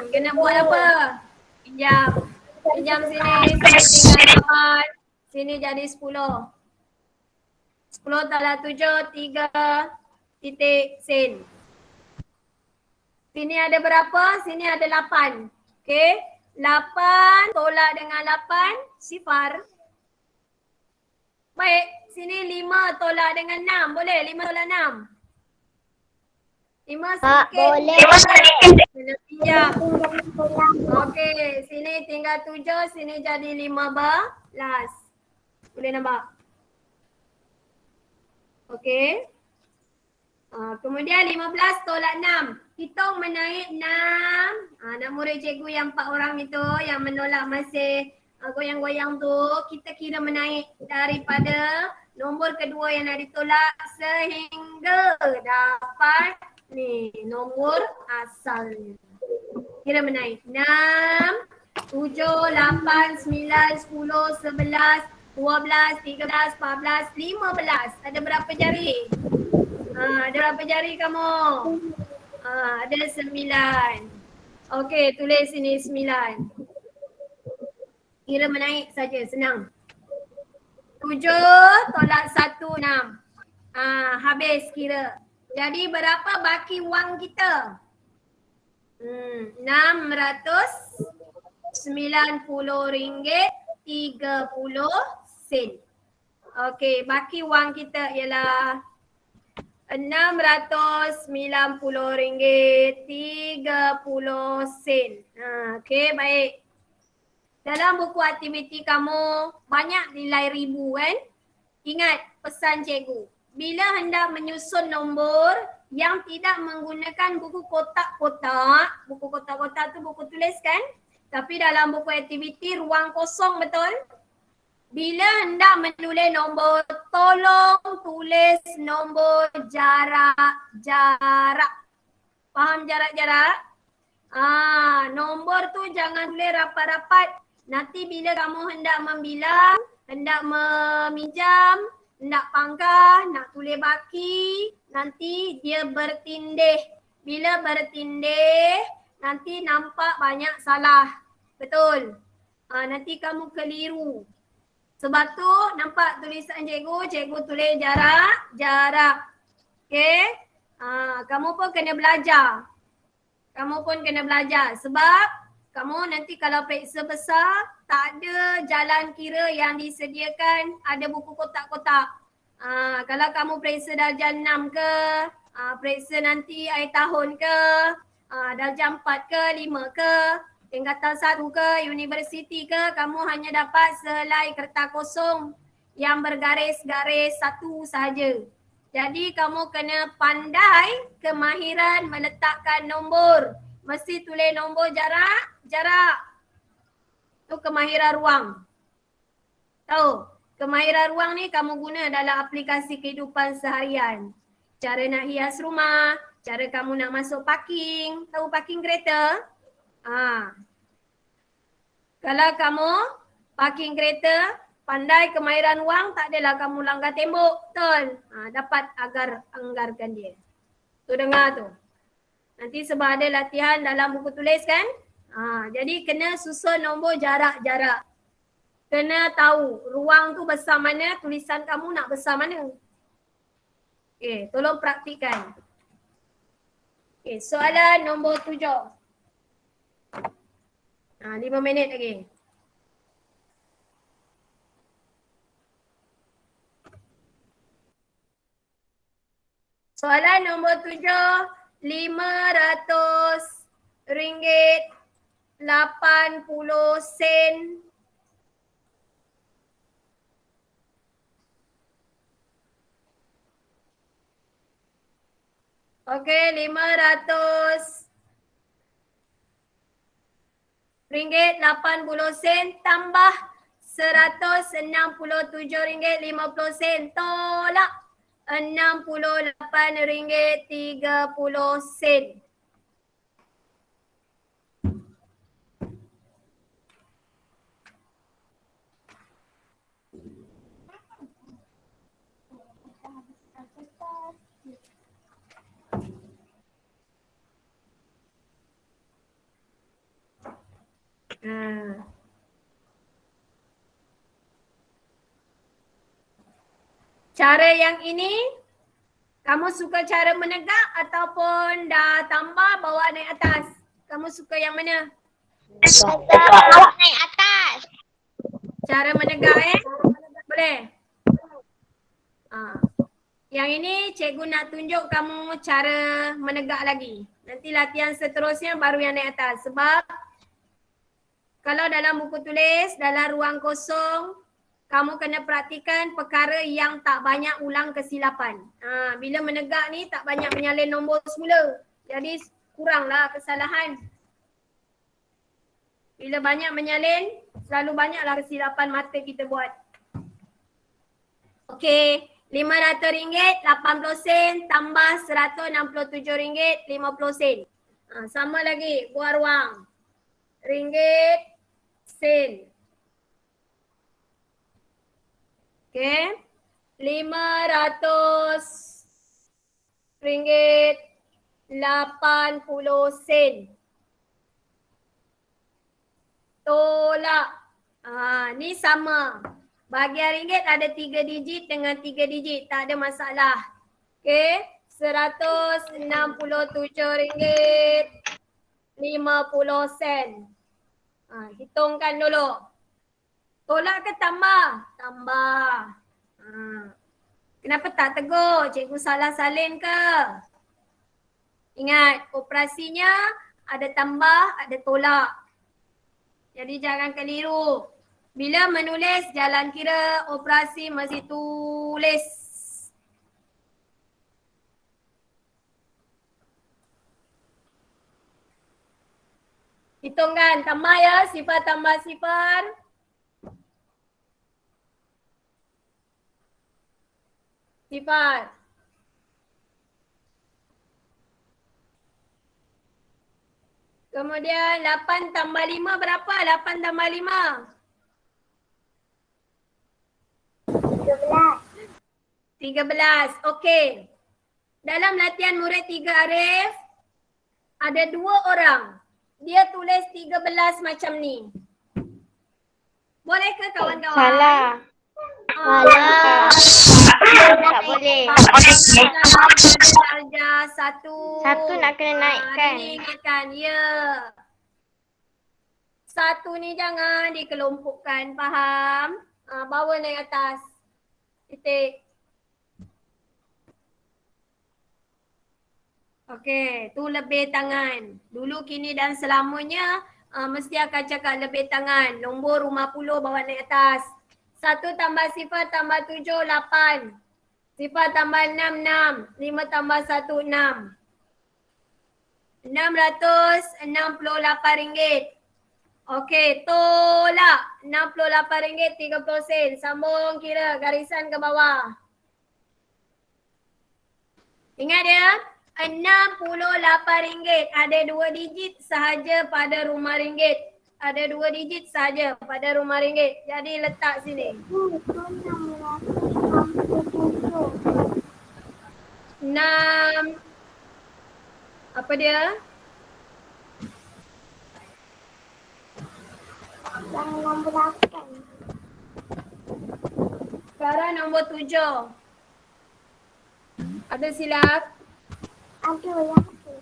Kena buat apa? Pinjam sini tinggal 8. Sini jadi 10. 10 tolak 7, 3 titik sen. Sini ada berapa? Sini ada 8. Okey. 8 tolak dengan 8, sifar. Baik, sini 5 tolak dengan 6. Boleh 5 tolak 6? 5 Tak sedikit. boleh. Kena pinjam. Okey, sini tinggal 7, sini jadi 15. Boleh nampak? Okey. Kemudian 15 tolak 6. Hitung menaik 6. Nak murid cikgu yang 4 orang itu yang menolak masih goyang-goyang tu, kita kira menaik daripada nombor kedua yang nak ditolak sehingga dapat ni nombor asalnya. Kira menaik 6, 7, 8, 9, 10, 11, 12, 13, 14, 15. Ada berapa jari? Ada berapa jari kamu? Ada 9. Okey, tulis sini 9. Kira menaik saja, senang. 7 tolak 1, 6. Habis kira. Jadi berapa baki wang kita? 600 RM90.30. Okey, baki wang kita ialah RM690.30. Okey, baik. Dalam buku aktiviti kamu banyak nilai ribu kan? Ingat pesan cikgu. Bila hendak menyusun nombor yang tidak menggunakan buku kotak-kotak, buku kotak-kotak tu buku tulis kan? Tapi dalam buku aktiviti ruang kosong, betul? Bila hendak menulis nombor, tolong tulis nombor jarak-jarak. Faham jarak-jarak? Nombor tu jangan tulis rapat-rapat. Nanti bila kamu hendak membilang, hendak meminjam, hendak pangkah, nak tulis baki, nanti dia bertindih. Bila bertindih, nanti nampak banyak salah. Betul? Nanti kamu keliru. Sebab tu nampak tulisan cikgu tulis jarak. Okay? Kamu pun kena belajar. Sebab kamu nanti kalau periksa besar, tak ada jalan kira yang disediakan ada buku kotak-kotak. Kalau kamu periksa darjah 6 ke, periksa nanti akhir tahun ke, darjah 4 ke, 5 ke, tingkatan 1 ke, universiti ke, kamu hanya dapat sehelai kertas kosong yang bergaris-garis satu sahaja. Jadi kamu kena pandai kemahiran meletakkan nombor. Mesti tulis nombor jarak. Tu kemahiran ruang. Tahu? Kemahiran ruang ni kamu guna dalam aplikasi kehidupan seharian. Cara nak hias rumah, cara kamu nak masuk parking. Tahu parking kereta? Kalau kamu parking kereta, pandai kemahiran wang, tak adalah kamu langgar tembok, betul? Dapat anggarkan dia. Tu dengar tu. Nanti sebab ada latihan dalam buku tulis kan? Jadi kena susun nombor jarak-jarak. Kena tahu ruang tu besar mana, tulisan kamu nak besar mana. Okay, tolong praktikkan. Okay, soalan nombor 7. 5 minit lagi. Soalan nombor 7, RM500.80. Okey, RM500.80 tambah RM167.50. Tolak RM68.30. Cara yang ini, kamu suka cara menegak ataupun dah tambah bawa naik atas? Kamu suka yang mana? Bawa naik atas. Cara menegak Boleh? Yang ini cikgu nak tunjuk kamu cara menegak lagi. Nanti latihan seterusnya baru yang naik atas. Sebab kalau dalam buku tulis, dalam ruang kosong, kamu kena praktikan perkara yang tak banyak ulang kesilapan. Bila menegak ni tak banyak menyalin nombor semula. Jadi kuranglah kesalahan. Bila banyak menyalin, selalu banyaklah kesilapan mata kita buat. Okey, RM500.80 tambah RM167.50. Sama lagi, buat ruang. Ringgit, sen. Okey, RM500.80. Tolak. Ni sama. Bahagian ringgit ada 3 digit dengan 3 digit. Tak ada masalah. Okey. RM167.50. Hitungkan dulu. Tolak ke tambah? Tambah. Kenapa tak tegur? Cikgu salah salin ke? Ingat, operasinya ada tambah, ada tolak. Jadi jangan keliru. Bila menulis jalan kira operasi mesti tulis. Hitungkan, tambah ya, sifar tambah sifar. Sifar. Kemudian 8 tambah 5 berapa? 8 tambah 5. 13. Okey. Dalam latihan murid 3 Arif, ada 2 orang. Dia tulis 13 macam ni. Boleh ke kawan-kawan? Salah. Salah. Tak boleh. Darjah 1. Satu nak kena naikkan. Ini ingatkan, ya. 1 ni jangan dikelompokkan, faham? Bawa naik atas. Titik. Okey, tu lebih tangan. Dulu, kini dan selamanya mesti akan cakap lebih tangan. Nombor rumah puluh bawa naik atas. 1 tambah sifar tambah 7, 8. Sifar tambah 6, 6. 5 tambah 1, 6. RM668. Okey, tolak. RM68, 30 sen. Sambung kira garisan ke bawah. Ingat ya, RM68. Ada 2 digit sahaja pada rumah ringgit. Ada 2 digit sahaja pada rumah ringgit. Jadi letak sini. 6. Apa dia? Yang nombor 8. Sekarang nombor 7. Ada silap? Ada yang tu.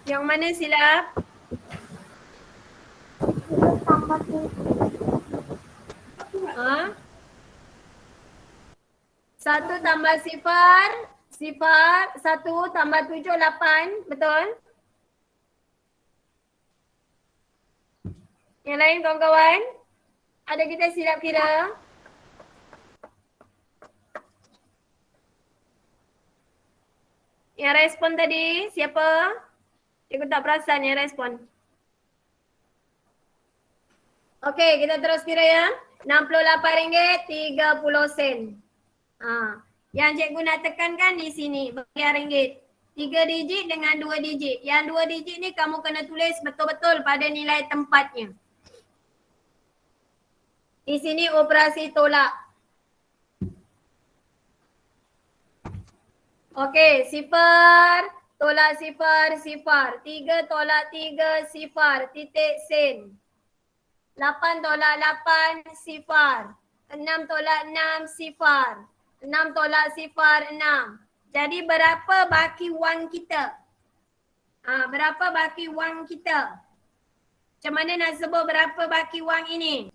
Yang mana silap? Tambah 7. 1 tambah sifar. Sifar. 1 tambah 7, 8. Betul? Yang lain kawan-kawan? Ada kita silap kira? Yang respon tadi siapa? Cikgu tak perasan yang respon. Okey, kita terus kira ya. RM68, 30 sen. Yang cikgu nak tekankan di sini bahagian ringgit. 3 digit dengan 2 digit. Yang 2 digit ni kamu kena tulis betul-betul pada nilai tempatnya. Di sini operasi tolak. Okey, sifar, tolak sifar, sifar. 3 tolak 3, sifar, titik sen. 8 tolak 8, sifar. 6 tolak 6, sifar. 6 tolak sifar, 6. Jadi berapa baki wang kita? Berapa baki wang kita? Macam mana nak sebut berapa baki wang ini?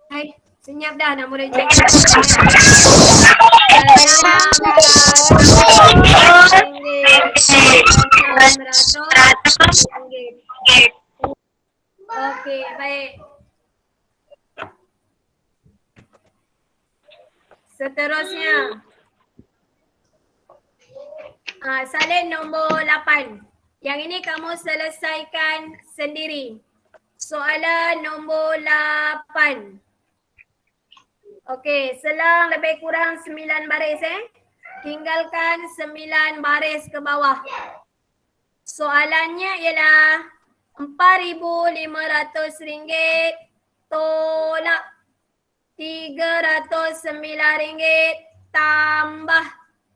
Hai, senyap dah nak mula cakap. Okey, baik. Seterusnya. Salin nombor 8. Yang ini kamu selesaikan sendiri. Soalan nombor 8. Okey, selang lebih kurang 9 baris Tinggalkan 9 baris ke bawah. Soalannya ialah RM4,500 tolak RM309 tambah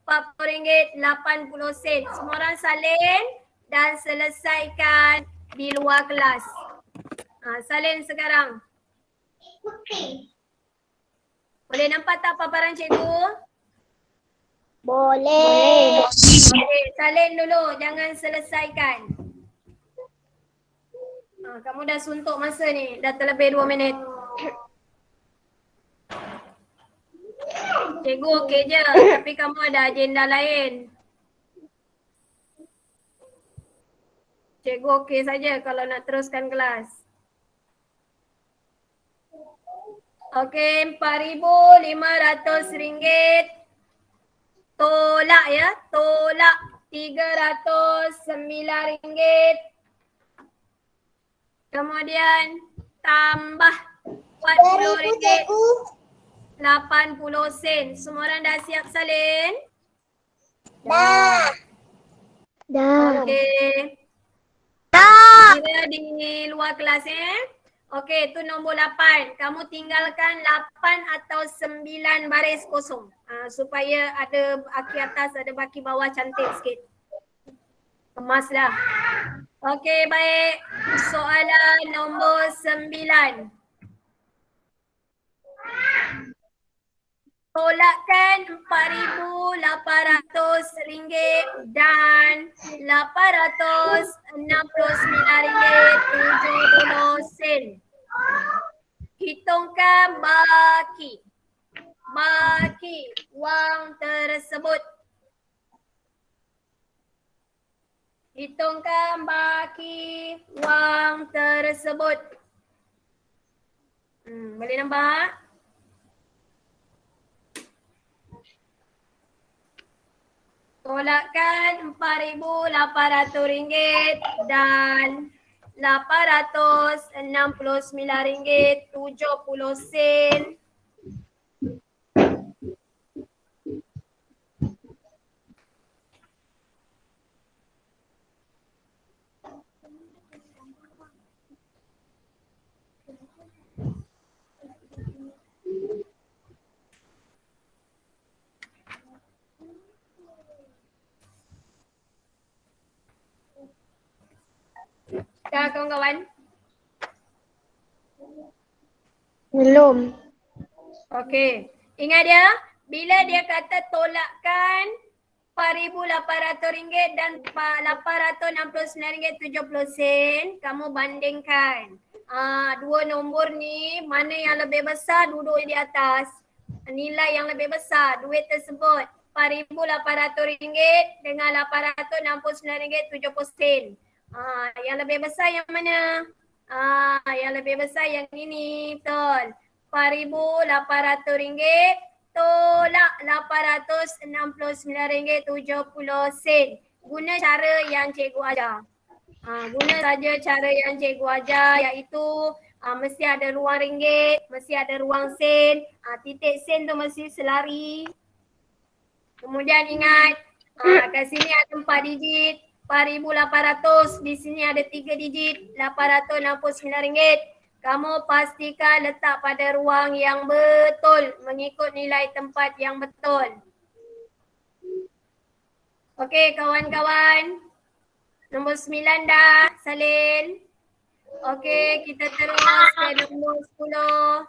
RM40, 80 sen. Semua orang salin dan selesaikan di luar kelas. Salin sekarang. Boleh nampak tak paparan cikgu? Boleh. Okey, salin dulu, jangan selesaikan. Kamu dah suntuk masa ni, dah terlebih 2 minit. Cikgu okey je, tapi kamu ada agenda lain. Cikgu okey saja kalau nak teruskan kelas. Okey, RM4,500. Tolak ya, tolak RM309. Kemudian tambah RM40, 80 sen. Semua orang dah siap salin? Dah. Okey. Dah. Kira di luar kelas Okey, tu nombor 8. Kamu tinggalkan 8 atau 9 baris kosong. Supaya ada baki atas, ada baki bawah cantik sikit. Kemaslah. Okey, baik. Soalan nombor 9. Tolakkan RM4,800 dan RM869.70. Hitungkan baki. Baki wang tersebut. Hitungkan baki wang tersebut. Boleh nampak? Tolakkan RM4,800 dan RM869.70. Dah kawan-kawan? Belum. Okey. Ingat dia, bila dia kata tolakkan RM4,800 dan RM869.70, kamu bandingkan. Dua nombor ni, mana yang lebih besar duduk di atas. Nilai yang lebih besar, duit tersebut. RM4,800 dengan RM869.70. Yang lebih besar yang mana? Yang lebih besar yang ini, betul. RM4,800 tolak RM869.70. Guna cara yang cikgu ajar. Guna saja cara yang cikgu ajar, iaitu mesti ada ruang ringgit, mesti ada ruang sen. Titik sen tu mesti selari. Kemudian ingat, kat sini ada 4 digit. RM4,800, di sini ada 3 digit, RM869. Kamu pastikan letak pada ruang yang betul, mengikut nilai tempat yang betul. Okey kawan-kawan, nombor 9 dah salin. Okey, kita terus ke nombor 10.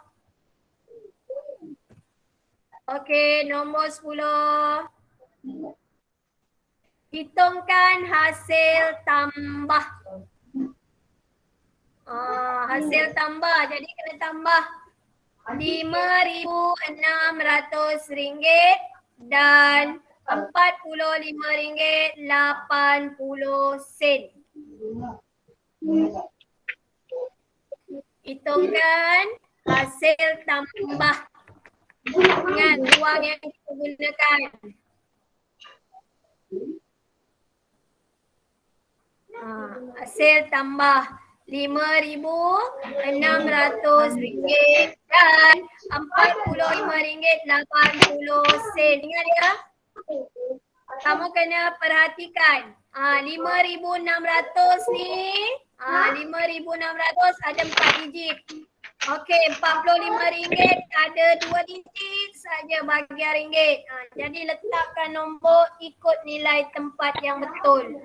Okey, nombor 10. Hitungkan hasil tambah. Hasil tambah, jadi kena tambah RM5,600 dan RM45.80. Hitungkan hasil tambah. Ingat ruang yang kita gunakan. Hasil tambah RM5,600 dan RM45.80. Ingat ya? Kamu kena perhatikan. RM5,600 ni, RM5,600 ada 4 digit. Okey, RM45 ada 2 digit saja bahagian ringgit. Jadi letakkan nombor ikut nilai tempat yang betul.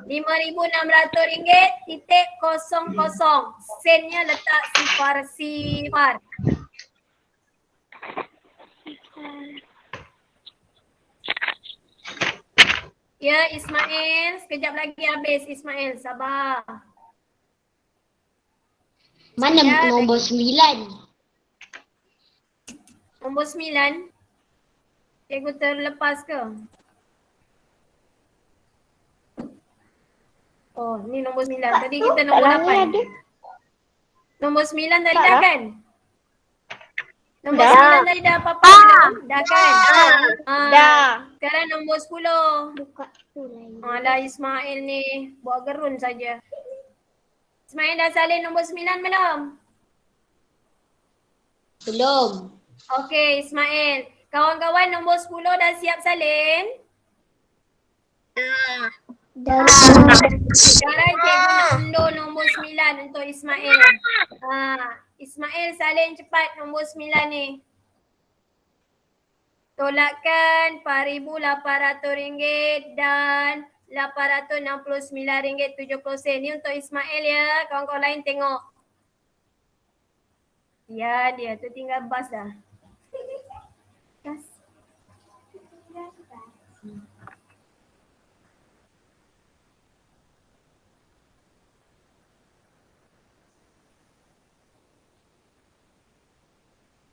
RM5,600 titik 00. Sennya letak sifar-sifar. Ya Ismail, sekejap lagi habis Ismail, sabar. Mana Ya, nombor 9? Nombor 9. Cikgu terlepas ke? Oh, ni nombor 9. Tadi kita nombor Dalam ni 8. ada. Nombor 9 tadi Tak dah lah. kan? Nombor Dah. 9 tadi dah apa-apa belum? Dah kan? Dah. Sekarang nombor 10. Buka tu lain. Alah Ismail ni buat gerun saja. Ismail dah salin nombor 9 belum? Belum. Okey Ismail. Kawan-kawan nombor 10 dah siap salin? Dah. Sekarang cikgu nak undur nombor 9 untuk Ismail. Ismail salin cepat nombor 9 ni. Tolakkan RM4,800 dan RM869.70. Ni untuk Ismail ya. Kawan-kawan lain tengok. Ya dia tu tinggal bas dah. Bas.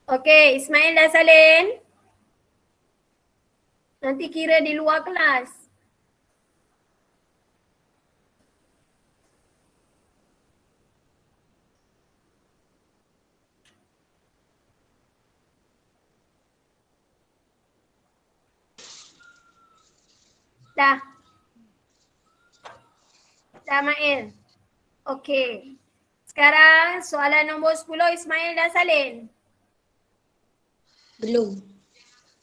Okey, Ismail dah salin. Nanti kira di luar kelas. Dah. Dah Mail. Okey. Sekarang soalan nombor 10 Ismail dah salin. Belum.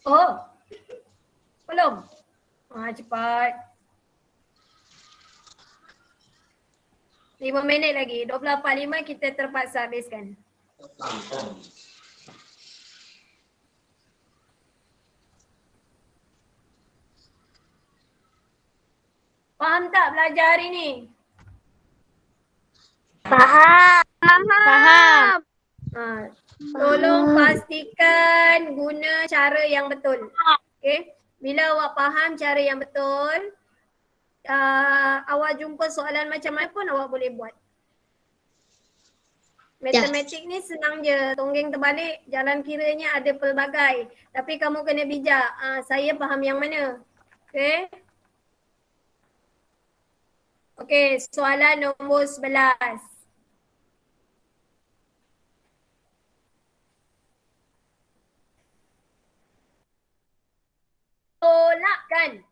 Oh. Belum. Cepat. 5 minit lagi. 24.5 kita terpaksa habiskan. Faham tak belajar hari ni? Faham. Faham. Tolong pastikan guna cara yang betul. Okay. Bila awak faham cara yang betul, awak jumpa soalan macam mana pun awak boleh buat. Matematik ni senang je. Tonggeng terbalik, jalan kiranya ada pelbagai. Tapi kamu kena bijak. Saya faham yang mana. Okay. Okay, soalan nombor 11. Tolakkan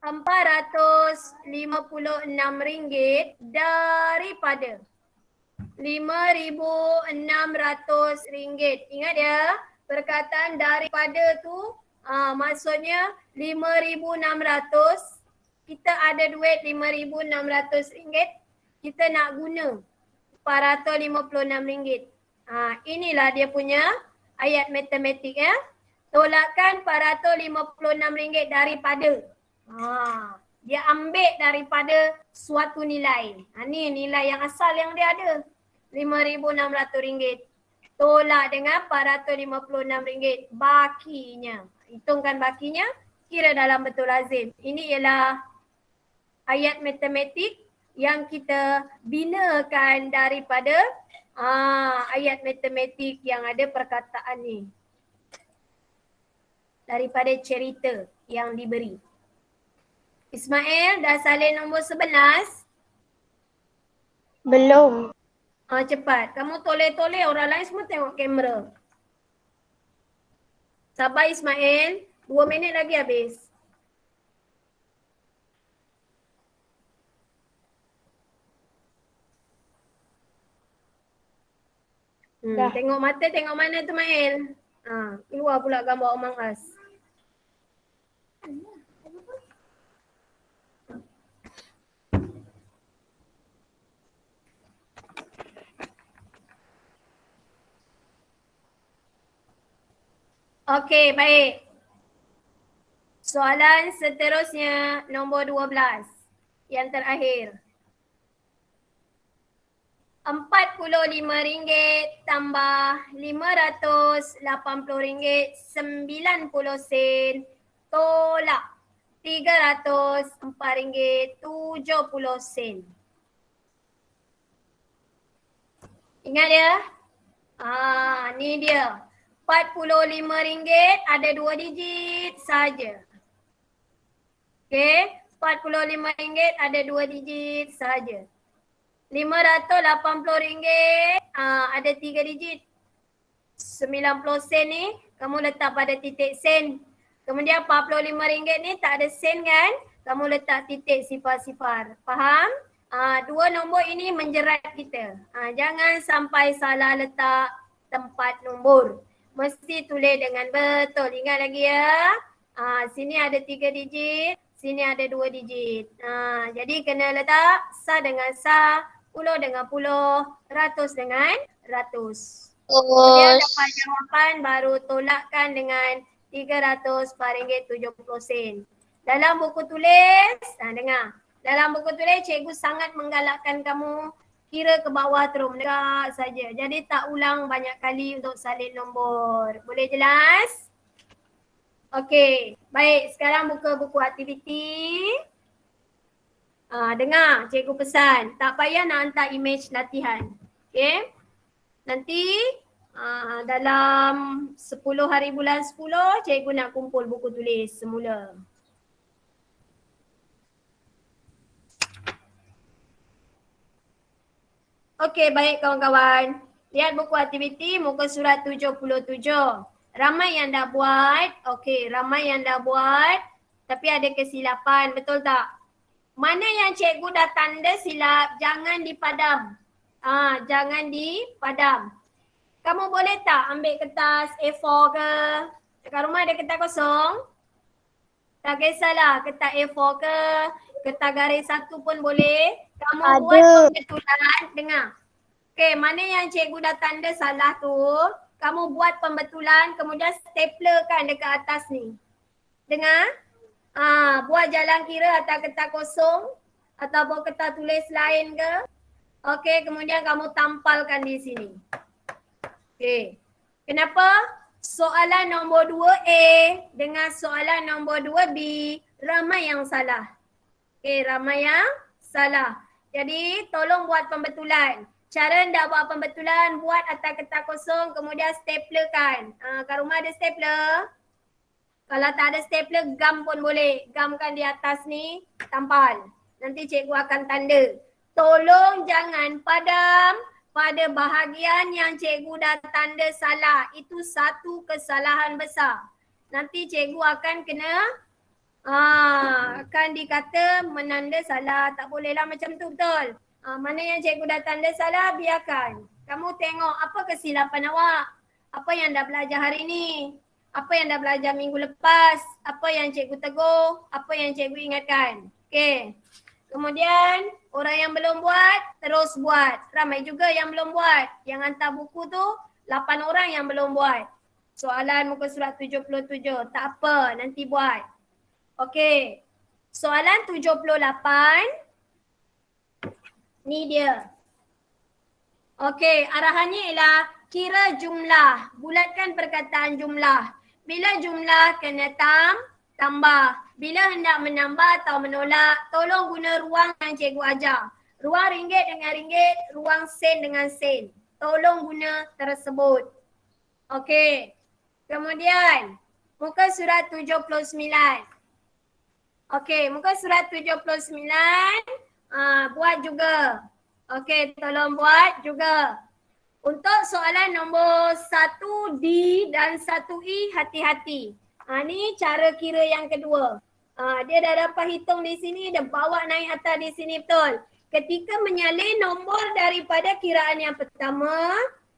RM456 daripada RM5,600. Ingat ya, perkataan daripada tu maksudnya RM5,600. Kita ada duit RM5,600. Kita nak guna RM456. Inilah dia punya ayat matematik ya. Tolakkan RM456 daripada. Dia ambil daripada suatu nilai. Ni nilai yang asal yang dia ada. RM5,600. Tolak dengan RM456. Bakinya. Hitungkan bakinya. Kira dalam betul lazim. Ini ialah ayat matematik yang kita binakan daripada ayat matematik yang ada perkataan ni. Daripada cerita yang diberi. Ismail dah salin nombor 11? Belum. Cepat. Kamu toleh-toleh, orang lain semua tengok kamera. Sabar Ismail. 2 minit lagi habis. Tengok mata, tengok mana tu Mail. Keluar pula gambar Among Us. Okey, baik. Soalan seterusnya nombor 12. Yang terakhir. RM45 tambah RM580.90 tolak RM304.70. Ingat ya? Ni dia. RM45 ada 2 digit saja. Okey, RM45 ada 2 digit saja. RM580 ada 3 digit. 90 sen ni kamu letak pada titik sen. Kemudian RM45 ni tak ada sen kan? Kamu letak titik sifar-sifar. Faham? Dua nombor ini menjerat kita. Jangan sampai salah letak tempat nombor. Mesti tulis dengan betul. Ingat lagi ya. Sini ada 3 digit, sini ada 2 digit. Jadi kena letak sa dengan sa, puluh dengan puluh, ratus dengan ratus. Kemudian dapat jawapan baru tolakkan dengan RM304.70. Dalam buku tulis, dengar. Dalam buku tulis cikgu sangat menggalakkan kamu kira ke bawah terus menegak saja. Jadi tak ulang banyak kali untuk salin nombor. Boleh jelas? Okey, baik. Sekarang buka buku aktiviti. Dengar cikgu pesan. Tak payah nak hantar image latihan. Okey? Nanti dalam 10 hari bulan 10 cikgu nak kumpul buku tulis semula. Okey, baik kawan-kawan. Lihat buku aktiviti muka surat 77. Ramai yang dah buat. Okey, ramai yang dah buat. Tapi ada kesilapan, betul tak? Mana yang cikgu dah tanda silap, jangan dipadam. Jangan dipadam. Kamu boleh tak ambil kertas A4 ke? Dekat rumah ada kertas kosong? Tak kisahlah kertas A4 ke, kertas garis 1 pun boleh. Kamu buat pembetulan, dengar. Okey, mana yang cikgu dah tanda salah tu, kamu buat pembetulan kemudian staplerkan dekat atas ni. Dengar? Buat jalan kira atas kertas kosong ataupun kertas tulis lain ke. Okey, kemudian kamu tampalkan di sini. Okey. Kenapa? Soalan nombor 2A dengan soalan nombor 2B ramai yang salah. Okey, ramai yang salah. Jadi tolong buat pembetulan. Cara anda buat pembetulan, buat atas kertas kosong kemudian staplerkan. Kat rumah ada stapler? Kalau tak ada stapler, gam pun boleh. Gamkan di atas ni, tampal. Nanti cikgu akan tanda. Tolong jangan padam pada bahagian yang cikgu dah tanda salah. Itu satu kesalahan besar. Nanti cikgu akan kena, akan dikata menanda salah. Tak bolehlah macam tu, betul? Mana yang cikgu dah tanda salah, biarkan. Kamu tengok apa kesilapan awak. Apa yang dah belajar hari ni. Apa yang dah belajar minggu lepas, apa yang cikgu tegur, apa yang cikgu ingatkan. Okey. Kemudian orang yang belum buat, terus buat. Ramai juga yang belum buat. Yang hantar buku tu, 8 orang yang belum buat. Soalan muka surat 77. Tak apa, nanti buat. Okey. Soalan 78. Ni dia. Okey, arahannya ialah kira jumlah. Bulatkan perkataan jumlah. Bila jumlah kena tambah. Bila hendak menambah atau menolak, tolong guna ruang yang cikgu ajar. Ruang ringgit dengan ringgit, ruang sen dengan sen. Tolong guna tersebut. Okey. Kemudian, muka surat 79. Okey, muka surat 79, buat juga. Okey, tolong buat juga. Untuk soalan nombor 1D dan 1E, hati-hati. Ni cara kira yang kedua. Dia dah dapat hitung di sini, dia bawa naik atas di sini, betul. Ketika menyalin nombor daripada kiraan yang pertama,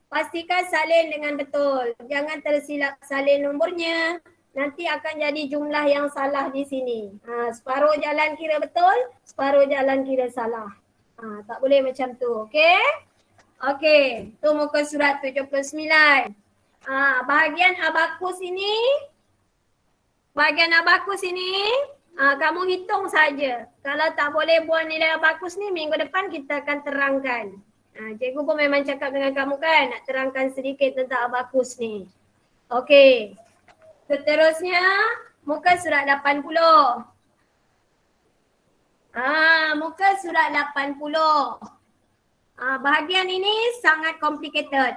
pastikan salin dengan betul. Jangan tersilap salin nombornya. Nanti akan jadi jumlah yang salah di sini. Separuh jalan kira betul, separuh jalan kira salah. Tak boleh macam tu, okey? Okey, tu muka surat 79. Bahagian abakus ini, kamu hitung saja. Kalau tak boleh buat nilai abakus ni, minggu depan kita akan terangkan. Cikgu pun memang cakap dengan kamu kan, nak terangkan sedikit tentang abakus ni. Okey, seterusnya muka surat 80. Muka surat 80. Bahagian ini sangat complicated.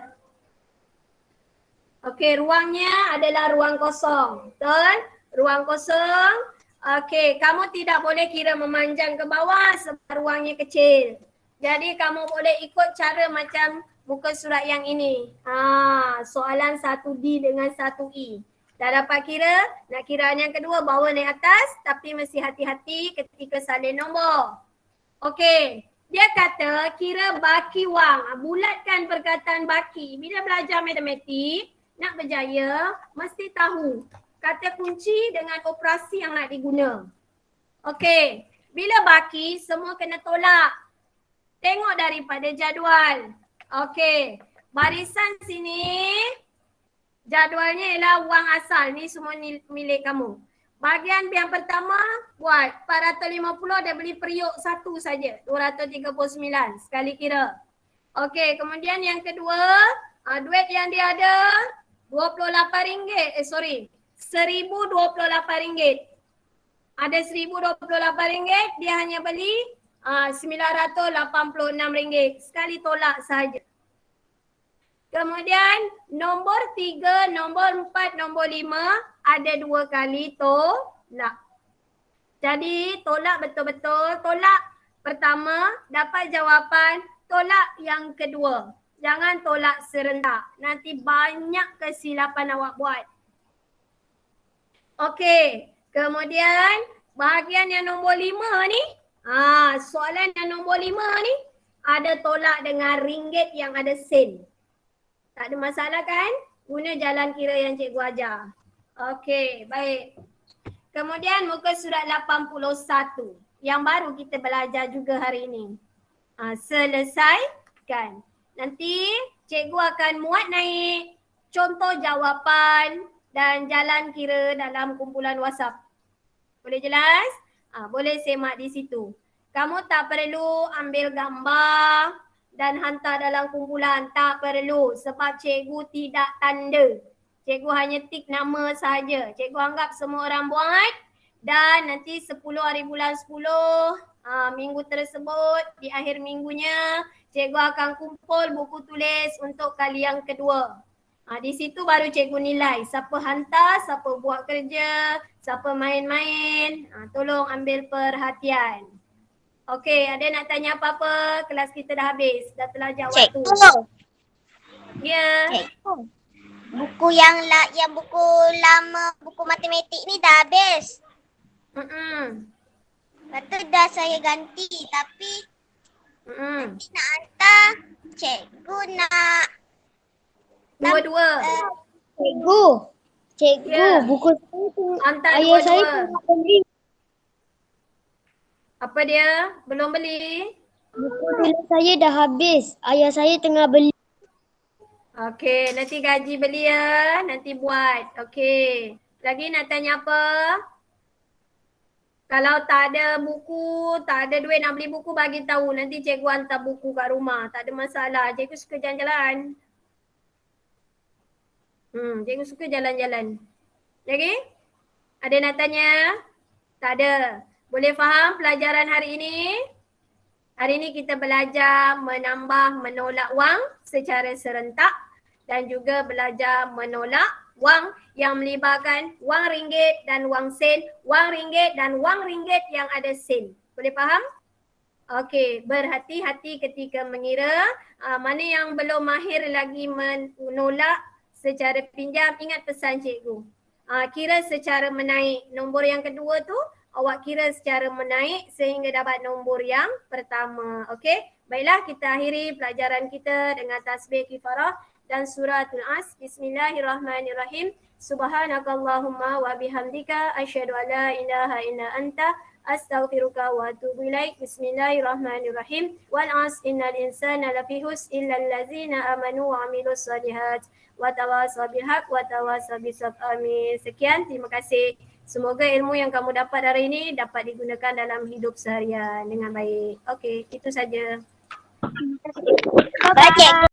Okey, ruangnya adalah ruang kosong. Betul? Ruang kosong. Okey, kamu tidak boleh kira memanjang ke bawah sebab ruangnya kecil. Jadi kamu boleh ikut cara macam muka surat yang ini. Soalan 1D dengan 1E. Dah dapat kira? Nak kiraan yang kedua bawa naik atas tapi mesti hati-hati ketika salin nombor. Okey, dia kata kira baki wang. Bulatkan perkataan baki. Bila belajar matematik, nak berjaya mesti tahu kata kunci dengan operasi yang nak diguna. Okey, bila baki semua kena tolak. Tengok daripada jadual. Okey, barisan sini jadualnya ialah wang asal. Ni semua milik kamu. Bahagian yang pertama buat 450 dia beli periuk satu saja. 239 sekali kira. Okey, kemudian yang kedua, duit yang dia ada RM1,028. Ada RM1,028, dia hanya beli RM986. Sekali tolak sahaja. Kemudian nombor 3, nombor 4, nombor 5 ada 2 kali tolak. Jadi tolak betul-betul. Tolak pertama dapat jawapan, tolak yang kedua. Jangan tolak serentak. Nanti banyak kesilapan awak buat. Okey, kemudian bahagian yang nombor 5 ni, soalan yang nombor 5 ni ada tolak dengan ringgit yang ada sen. Tak ada masalah kan? Guna jalan kira yang cikgu ajar. Okey, baik. Kemudian muka surat 81 yang baru kita belajar juga hari ini. Selesaikan. Nanti cikgu akan muat naik contoh jawapan dan jalan kira dalam kumpulan WhatsApp. Boleh jelas? Boleh semak di situ. Kamu tak perlu ambil gambar dan hantar dalam kumpulan. Tak perlu sebab cikgu tidak tanda. Cikgu hanya tik nama sahaja. Cikgu anggap semua orang buat dan nanti 10 hari bulan 10 minggu tersebut di akhir minggunya cikgu akan kumpul buku tulis untuk kali yang kedua. Di situ baru cikgu nilai siapa hantar, siapa buat kerja, siapa main-main. Tolong ambil perhatian. Okey, ada nak tanya apa-apa? Kelas kita dah habis. Dah terlajak waktu. Cikgu. Ya. Cikgu. Buku yang buku lama, buku matematik ni dah habis. Lepas tu dah saya ganti tapi nanti nak hantar cikgu nak Dua-dua. Cikgu, Ya. buku saya Hantar ayah saya dua-dua. tengah beli. Apa dia? Belum beli? Buku tulis saya dah habis. Ayah saya tengah beli. Okey, nanti gaji beli ya. Nanti buat. Okey. Lagi nak tanya apa? Kalau tak ada buku, tak ada duit nak beli buku, bagi tahu. Nanti cikgu hantar buku kat rumah. Tak ada masalah. Cikgu suka jalan-jalan. Cikgu suka jalan-jalan. Lagi? Ada nak tanya? Tak ada. Boleh faham pelajaran hari ini? Hari ini kita belajar menambah menolak wang secara serentak dan juga belajar menolak wang yang melibatkan wang ringgit dan wang sen, wang ringgit dan wang ringgit yang ada sen. Boleh faham? Okey, berhati-hati ketika mengira. Mana yang belum mahir lagi menolak secara pinjam, ingat pesan cikgu. Kira secara menaik. Nombor yang kedua tu awak kira secara menaik sehingga dapat nombor yang pertama. Okey, baiklah kita akhiri pelajaran kita dengan tasbih kifarah dan suratul As. Bismillahirrahmanirrahim. Subhanakallahumma wa bihamdika asyhadu an la ilaha illa anta astaghfiruka wa atubu ilaik. Bismillahirrahmanirrahim. Wal 'asr innal insana lafi khusr illa allazina amanu wa 'amilus solihat wa tawasaw bil haqq wa tawasaw bis sabr. Amin. Sekian, terima kasih. Semoga ilmu yang kamu dapat hari ini dapat digunakan dalam hidup seharian dengan baik. Okey, itu saja. Baik, cikgu.